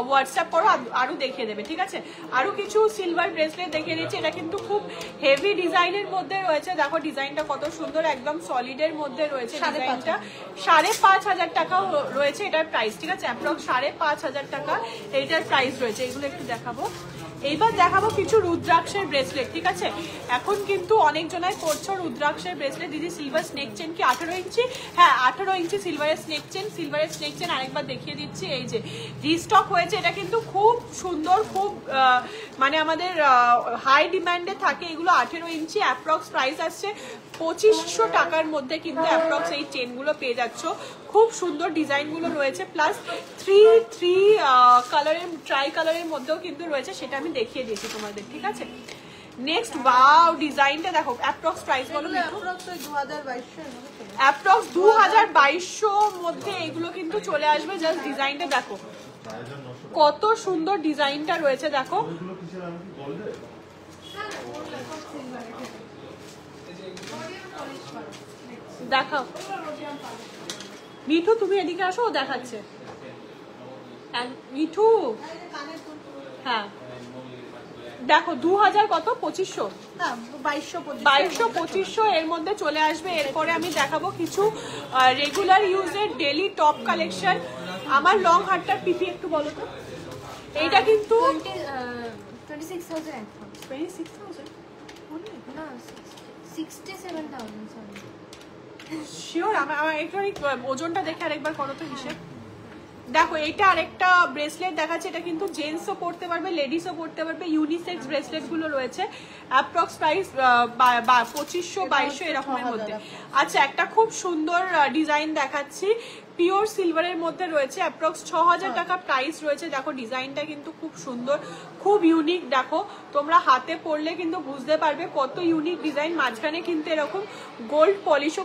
হোয়াটসঅ্যাপ করো আরো দেখিয়ে দেবে, ঠিক আছে। আরো কিছু সিলভার ব্রেসলেট দেখিয়ে দিয়েছি, এটা কিন্তু খুব হেভি ডিজাইনের মধ্যে রয়েছে, দেখো ডিজাইনটা কত সুন্দর, একদম সলিডের মধ্যে রয়েছে ডিজাইনটা। 5,500 টাকা রয়েছে এটার প্রাইস, ঠিক আছে, অ্যাপ্রক্স 5,500 টাকা এইটার প্রাইস রয়েছে। এগুলো একটু দেখাবো। এইবার দেখাবো কিছু রুদ্রাক্ষের ব্রেসলেট, ঠিক আছে। এখন কিন্তু অনেক জনাই করছো রুদ্রাক্ষের ব্রেসলেট। দিদি সিলভার স্নেক চেন কি 18 ইঞ্চি? হ্যাঁ 18 ইঞ্চি সিলভারের স্নেক চেন। সিলভারের স্নেক চেন আরেকবার দেখিয়ে দিচ্ছি, এই যে রিস্টক হয়েছে, এটা কিন্তু খুব সুন্দর, খুব মানে আমাদের হাই ডিমান্ডে থাকে এগুলো। 18 ইঞ্চি, অ্যাপ্রক্স প্রাইস আসছে 2500 টাকার মধ্যে কিন্তু অ্যাপ্রক্স এই চেনগুলো পেয়ে যাচ্ছ। খুব সুন্দর ডিজাইনগুলো রয়েছে, প্লাস থ্রি কালারের ট্রাই কালারের মধ্যেও কিন্তু রয়েছে, সেটা আমি দেখিয়ে দিয়েছি তোমাদের, ঠিক আছে। নেক্সট ওয়াও ডিজাইনটা দেখো, অ্যাপ্রক্স প্রাইস বলো। অ্যাপ্রক্স 2200 মধ্যে এগুলো কিন্তু চলে আসবে। জাস্ট ডিজাইনটা দেখো কত সুন্দর ডিজাইনটা রয়েছে, দেখো দেখাও। মিঠু তুমি এদিকে আসো, ও দেখাচ্ছে। মিঠু হ্যাঁ দেখো 2000 কত 2500 2200 এর মধ্যে চলে আসবে। এরপরে আমি দেখাবো কিছু রেগুলার ইউজের ডেলি টপ কালেকশন। আমার লং হারটার পিপি একটু বলো তো। এইটা কিন্তু 26,000 26,000 না 67,000 সরি। শিওর? আমার একটু ওজনটা দেখে আরেকবার করো তো হিসেব। দেখো এটা আরেকটা ব্রেসলেট দেখাচ্ছে, এটা কিন্তু জেন্টসও পড়তে পারবে, লেডিসও পড়তে পারবে। ইউনিসেক্স ব্রেসলেট গুলো রয়েছে, অ্যাপ্রক্স প্রাইস 2500-2200 এরকমের মধ্যে। আচ্ছা একটা খুব সুন্দর ডিজাইন দেখাচ্ছি, পিওর সিলভারের মধ্যে রয়েছে, অ্যাপ্রক্স 6000 টাকা প্রাইস রয়েছে। দেখো ডিজাইনটা কিন্তু খুব সুন্দর, খুব ইউনিক। দেখো তোমরা হাতে পরলে কিন্তু বুঝতে পারবে কত ইউনিক ডিজাইন। মাঝখানে কিন্তু এরকম গোল্ড পলিশও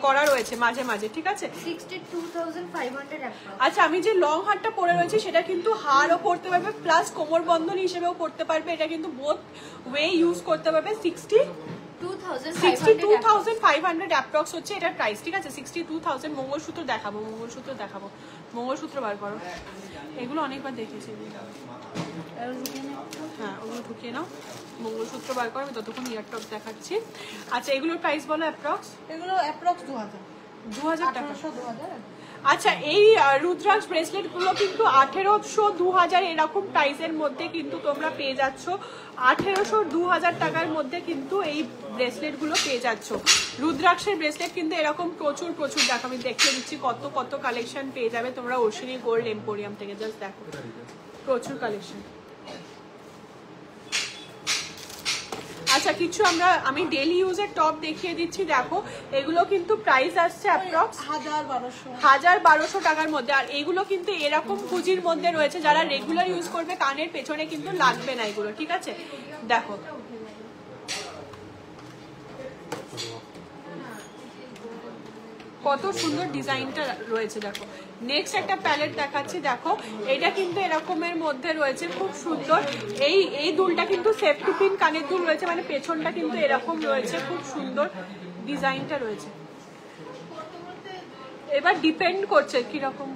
করা রয়েছে মাঝে মাঝে, ঠিক আছে। 62,500 আচ্ছা আমি যে লং হারটা পরে রয়েছে সেটা কিন্তু হারও পরতে পারবে, প্লাস কোমর বন্ধন হিসেবেও পরতে পারবে। এটা কিন্তু বোথ ওয়ে ইউজ করতে পারবে। 62,500 অ্যাপ্রক্স হচ্ছে এটার প্রাইস, ঠিক আছে। 62,000। মঙ্গলসূত্র দেখাবো, মঙ্গলসূত্র বার করো। এগুলো অনেকবার দেখেছি, হ্যাঁ ওগুলো ঢুকিয়ে নাও। মঙ্গলসূত্র বার করো, আমি ততক্ষণ ইয়ার টপ দেখাচ্ছি। আচ্ছা এগুলোর প্রাইস বলো অ্যাপ্রক্স। এগুলো অ্যাপ্রক্স 2000 টাকা। 2000। আচ্ছা এই রুদ্রাক্ষ ব্রেসলেট গুলো কিন্তু 1800-2000 এরকম প্রাইসের মধ্যে কিন্তু তোমরা পেয়ে যাচ্ছ। 1800-2000 টাকার মধ্যে কিন্তু এই ব্রেসলেট গুলো পেয়ে যাচ্ছ। রুদ্রাক্ষের ব্রেসলেট কিন্তু এরকম প্রচুর দেখো, আমি দেখিয়ে দিচ্ছি কত কালেকশন পেয়ে যাবে তোমরা অশ্বিনী গোল্ড এম্পোরিয়াম থেকে। জাস্ট দেখো প্রচুর কালেকশন। আচ্ছা কিছু আমি ডেলি ইউজের টপ দেখিয়ে দিচ্ছি, দেখো এগুলো কিন্তু প্রাইস আসছে অ্যাপ্রক্স 1200 টাকার মধ্যে। আর এগুলো কিন্তু এরকম কুচির মধ্যে রয়েছে, যারা রেগুলার ইউজ করবে কানের পেছনে কিন্তু লাগবে না এগুলো, ঠিক আছে। দেখো কত সুন্দর ডিজাইনটা রয়েছে, দেখো। নেক্সট একটা প্যালেট দেখাচ্ছি, দেখো এটা কিন্তু এরকমের মধ্যে রয়েছে, খুব সুন্দর। এই দুলটা কিন্তু সেফটি পিন কানের দুল রয়েছে, মানে পেছনটা কিন্তু এরকম রয়েছে, খুব সুন্দর ডিজাইনটা রয়েছে। এবার ডিপেন্ড করছে কিরকম।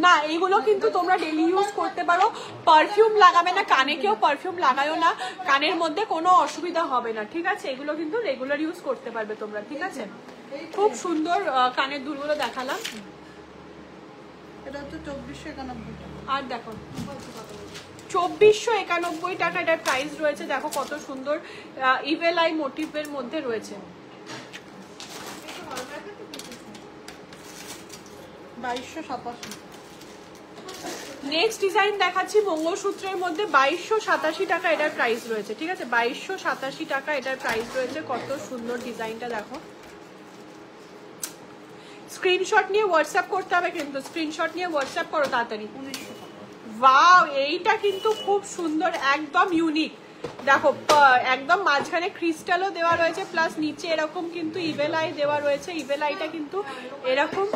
না এইগুলো কিন্তু তোমরা ডেলি ইউজ করতে পারো, পারফিউম লাগাবে না, কানে কেউ পারফিউম লাগায়ও না, কানের মধ্যে কোনো অসুবিধা হবে না, ঠিক আছে। এগুলো কিন্তু রেগুলার ইউজ করতে পারবে তোমরা, ঠিক আছে। খুব সুন্দর কানের দুলগুলো দেখালাম। এটা হচ্ছে 2491। আর দেখো 2491 টাকা এটার প্রাইস রয়েছে। দেখো কত সুন্দর ইভেল আই মোটিভের মধ্যে রয়েছে। 2287। নেক্সট ডিজাইন দেখাচ্ছি মঙ্গলসূত্রের মধ্যে 2287 টাকা এটার প্রাইস রয়েছে, ঠিক আছে। 2287 টাকা এটার প্রাইস রয়েছে। কত সুন্দর ডিজাইনটা দেখো। স্ক্রিনশট নিয়ে হোয়াটসঅ্যাপ করতে হবে, কিন্তু স্ক্রিনশট নিয়ে হোয়াটসঅ্যাপ করো তাড়াতাড়ি। ওয়াও এইটা কিন্তু খুব সুন্দর, একদম ইউনিক। দেখো একদম মাঝখানে ক্রিস্টালও দেওয়া রয়েছে, প্লাস নিচে এরকম কিন্তু ইভেল আই দেওয়া রয়েছে। ইভেল আইটা কিন্তু এরকম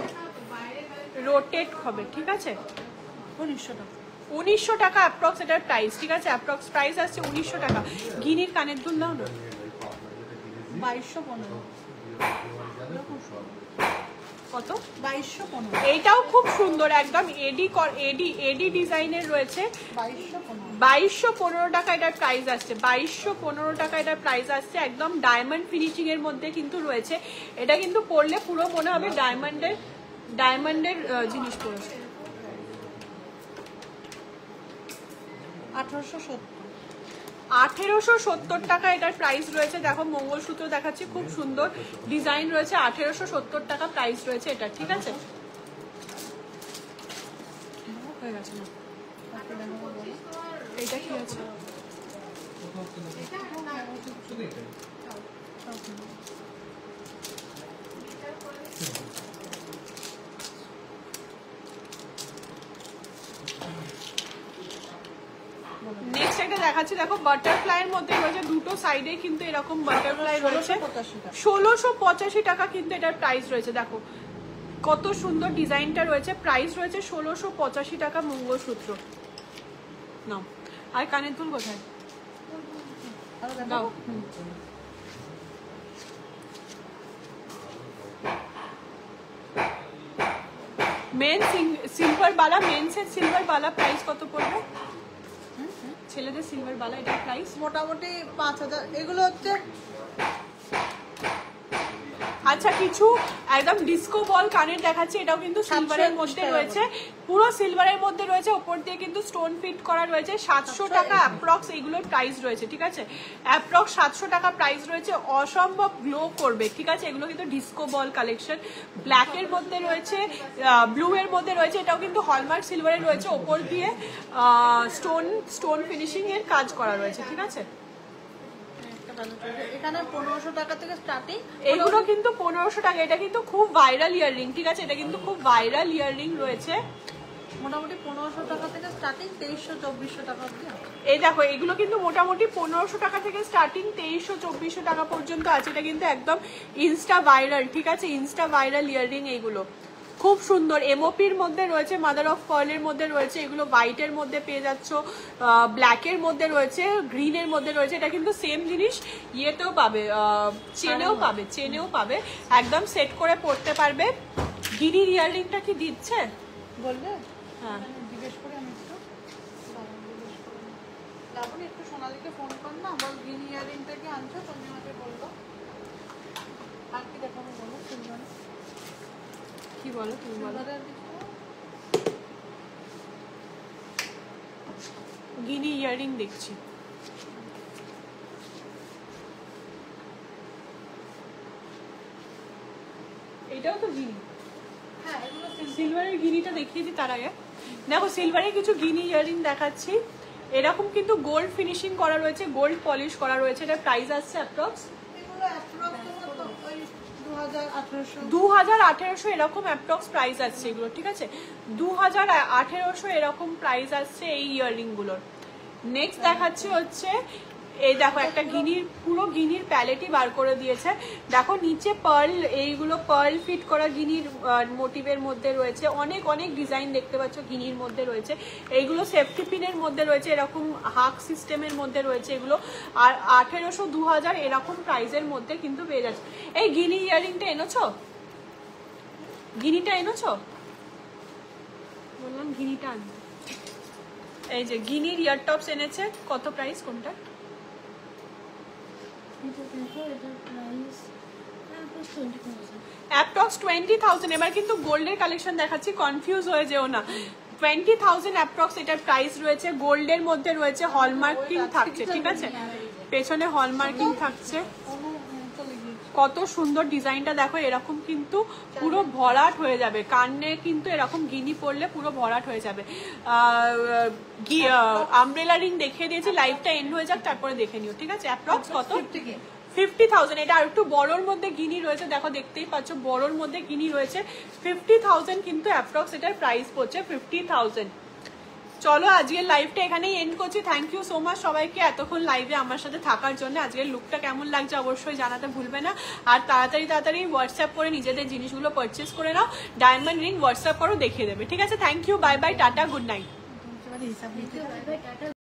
রোটেট হবে, ঠিক আছে। 1900 টাকা। 1900 টাকা অ্যাপ্রক্স এটার প্রাইস, ঠিক আছে? অ্যাপ্রক্স প্রাইস আসছে 1900 টাকা। গিনির কানের দুল দাও না, 2215 কত? 2215 এইটাও খুব সুন্দর, একদম এডি ডিজাইনের রয়েছে। 2215 টাকা এটার প্রাইস আসছে, 2215 টাকা এটার প্রাইস আসছে। একদম ডায়মন্ড ফিনিশিং এর মধ্যে কিন্তু রয়েছে। এটা কিন্তু পরলে পুরো মনে হবে ডায়মন্ডের জিনিস পড়েছে। 1870 টাকা এটার প্রাইস রয়েছে। দেখো মঙ্গলসূত্র দেখাচ্ছি, খুব সুন্দর ডিজাইন রয়েছে। 1870 টাকা প্রাইস রয়েছে এটা, ঠিক আছে? হয়ে গেছে না, এইটা কি আছে? নেক্সট একটা দেখাচ্ছি, দেখো বাটারফ্লাইয়ের মধ্যে রয়েছে, দুটো সাইডে কিন্তু এরকম বাটারফ্লাই রয়েছে। 1685 টাকা কিন্তু এটার প্রাইস রয়েছে। দেখো কত সুন্দর ডিজাইনটা রয়েছে, প্রাইস রয়েছে 1685 টাকা মঙ্গলসূত্র। নাও, আর কানের দুল কোথায় দাও? মেন সিলভার বালা, মেন্সের সিলভার বালা প্রাইস কত পড়বে? ছেলেদের সিলভার বালা এটার প্রাইস মোটামুটি 5000। এগুলো হচ্ছে আচ্ছা কিছু একদম ডিস্কো বল কানের দেখাচ্ছি, এটাও কিন্তু সিলভারের মধ্যে রয়েছে, পুরো সিলভারের মধ্যে রয়েছে, উপর দিয়ে কিন্তু স্টোন ফিট করা রয়েছে। 700 টাকা অ্যাপ্রক্স এইগুলোর প্রাইস রয়েছে, ঠিক আছে? অ্যাপ্রক্স 700 টাকা প্রাইস রয়েছে। অসম্ভব গ্লো করবে, ঠিক আছে? এগুলো কিন্তু ডিস্কো বল কালেকশন, ব্ল্যাকের মধ্যে রয়েছে, ব্লু এর মধ্যে রয়েছে, এটাও কিন্তু হলমার্ক সিলভারের রয়েছে, ওপর দিয়ে স্টোন ফিনিশিং এর কাজ করা রয়েছে, ঠিক আছে? এখানে 1500 টাকা থেকে স্টার্টিং। এইগুলো কিন্তু 1500 টাকা। এটা কিন্তু খুব ভাইরাল ইয়াররিং, ঠিক আছে? এটা কিন্তু খুব ভাইরাল ইয়াররিং রয়েছে। মোটামুটি 1500 টাকা থেকে স্টার্টিং 2300-2400 টাকা অবধি। এই দেখো এগুলো কিন্তু মোটামুটি 1500 টাকা থেকে স্টার্টিং 2300-2400 টাকা পর্যন্ত আছে। এটা কিন্তু একদম ইনস্টা ভাইরাল, ঠিক আছে? ইনস্টা ভাইরাল ইয়াররিং এইগুলো খুব সুন্দর। এমওপির মধ্যে রয়েছে, মাদার অফ পার্লের মধ্যে রয়েছে, এগুলো হোয়াইটের মধ্যে পেয়ে যাচ্ছ, ব্ল্যাকের মধ্যে রয়েছে, গ্রিনের মধ্যে রয়েছে। এটা কিন্তু সেম জিনিস ইয়েতেও পাবে, চেনেও পাবে, একদম সেট করে পড়তে পারবে। গিরির ইয়াররিংটা কি দিচ্ছে বললে? হ্যাঁ জিজ্ঞেস করে আমি একটু লাবণী একটু সোনালীকে ফোন কর না, বল গ্রিন ইয়ারিংটা কি আনছো, চন্দ্রিমাকে বলবো। আর কি দেখাবো বলো? সুন্দরী কি বলো তুমি বলো? গিনি ইয়াররিং দেখছি। এটাও তো গিনি। হ্যাঁ, এগুলো সিলভারের গিনিটা দেখিয়ে দিই তার আগে। দেখো সিলভারের কিছু গিনি ইয়াররিং দেখাচ্ছি, এরকম কিন্তু গোল্ড ফিনিশিং করা রয়েছে, গোল্ড পলিশ করা রয়েছে। এটা প্রাইস আসছে অ্যাপ্রক্স এগুলো অ্যাপ্রক্স ওই 2018 এরকম অ্যাপ্রক্স প্রাইস আসছে এগুলো, ঠিক আছে? 2018 এরকম প্রাইস আসছে এই ইয়াররিং গুলোর। নেক্সট দেখাচ্ছি হচ্ছে এই দেখো একটা গিনির, পুরো গিনির প্যালেটই বার করে দিয়েছে। দেখো নিচে পার্ল, এইগুলো পার্ল ফিট করা গিনির মোটিভের মধ্যে রয়েছে। অনেক অনেক ডিজাইন দেখতে পাচ্ছ গিনির মধ্যে রয়েছে। এইগুলো সেফটি পিনের মধ্যে রয়েছে, এরকম হাক সিস্টেমের মধ্যে রয়েছে এগুলো। আর 1800-2000 এরকম প্রাইসের মধ্যে কিন্তু পেয়ে যাচ্ছে। এই গিনি ইয়াররিংটা এনেছো? গিনিটা এনেছো? বললাম গিনিটা আনবে। এই যে গিনির ইয়ার টপস এনেছে। কত প্রাইস কোনটা? অ্যাপ্রক্স 20,000। এবার কিন্তু গোল্ডের কালেকশন দেখাচ্ছি, কনফিউজ হয়ে যেও না। 20,000 অ্যাপ্রক্স এটার প্রাইস রয়েছে। গোল্ডের মধ্যে রয়েছে, হলমার্কিং থাকছে, ঠিক আছে? পেছনে হলমার্কিং থাকছে। কত সুন্দর ডিজাইনটা দেখো, এরকম কিন্তু পুরো ভরাট হয়ে যাবে। কানে কিন্তু এরকম গিনি পরলে পুরো ভরাট হয়ে যাবে। আমব্রেলা রিং দেখিয়ে দিয়েছি, লাইভটা এন্ড হয়ে যাক তারপরে দেখে নিও, ঠিক আছে? অ্যাপ্রক্স কত? 50,000। এটা আর একটু বড়োর মধ্যে গিনি রয়েছে, দেখো দেখতেই পাচ্ছ বড়োর মধ্যে গিনি রয়েছে। 50,000 কিন্তু অ্যাপ্রক্স এটার প্রাইস পড়ছে 50,000। চলো আজকের লাইভটা এখানেই এন্ড করছি। থ্যাংক ইউ সো মাচ সবাইকে এতক্ষণ লাইভে আমার সাথে থাকার জন্য। আজকের লুকটা কেমন লাগছে অবশ্যই জানাতে ভুলবে না। আর তাড়াতাড়ি হোয়াটসঅ্যাপ করে নিজেদের জিনিসগুলো পারচেস করে নাও। ডায়মন্ড রিং হোয়াটসঅ্যাপ করো, দেখিয়ে দেবে, ঠিক আছে? Thank you, bye bye, tata, good night. হিসাব নিতে বাই বাই টাটা।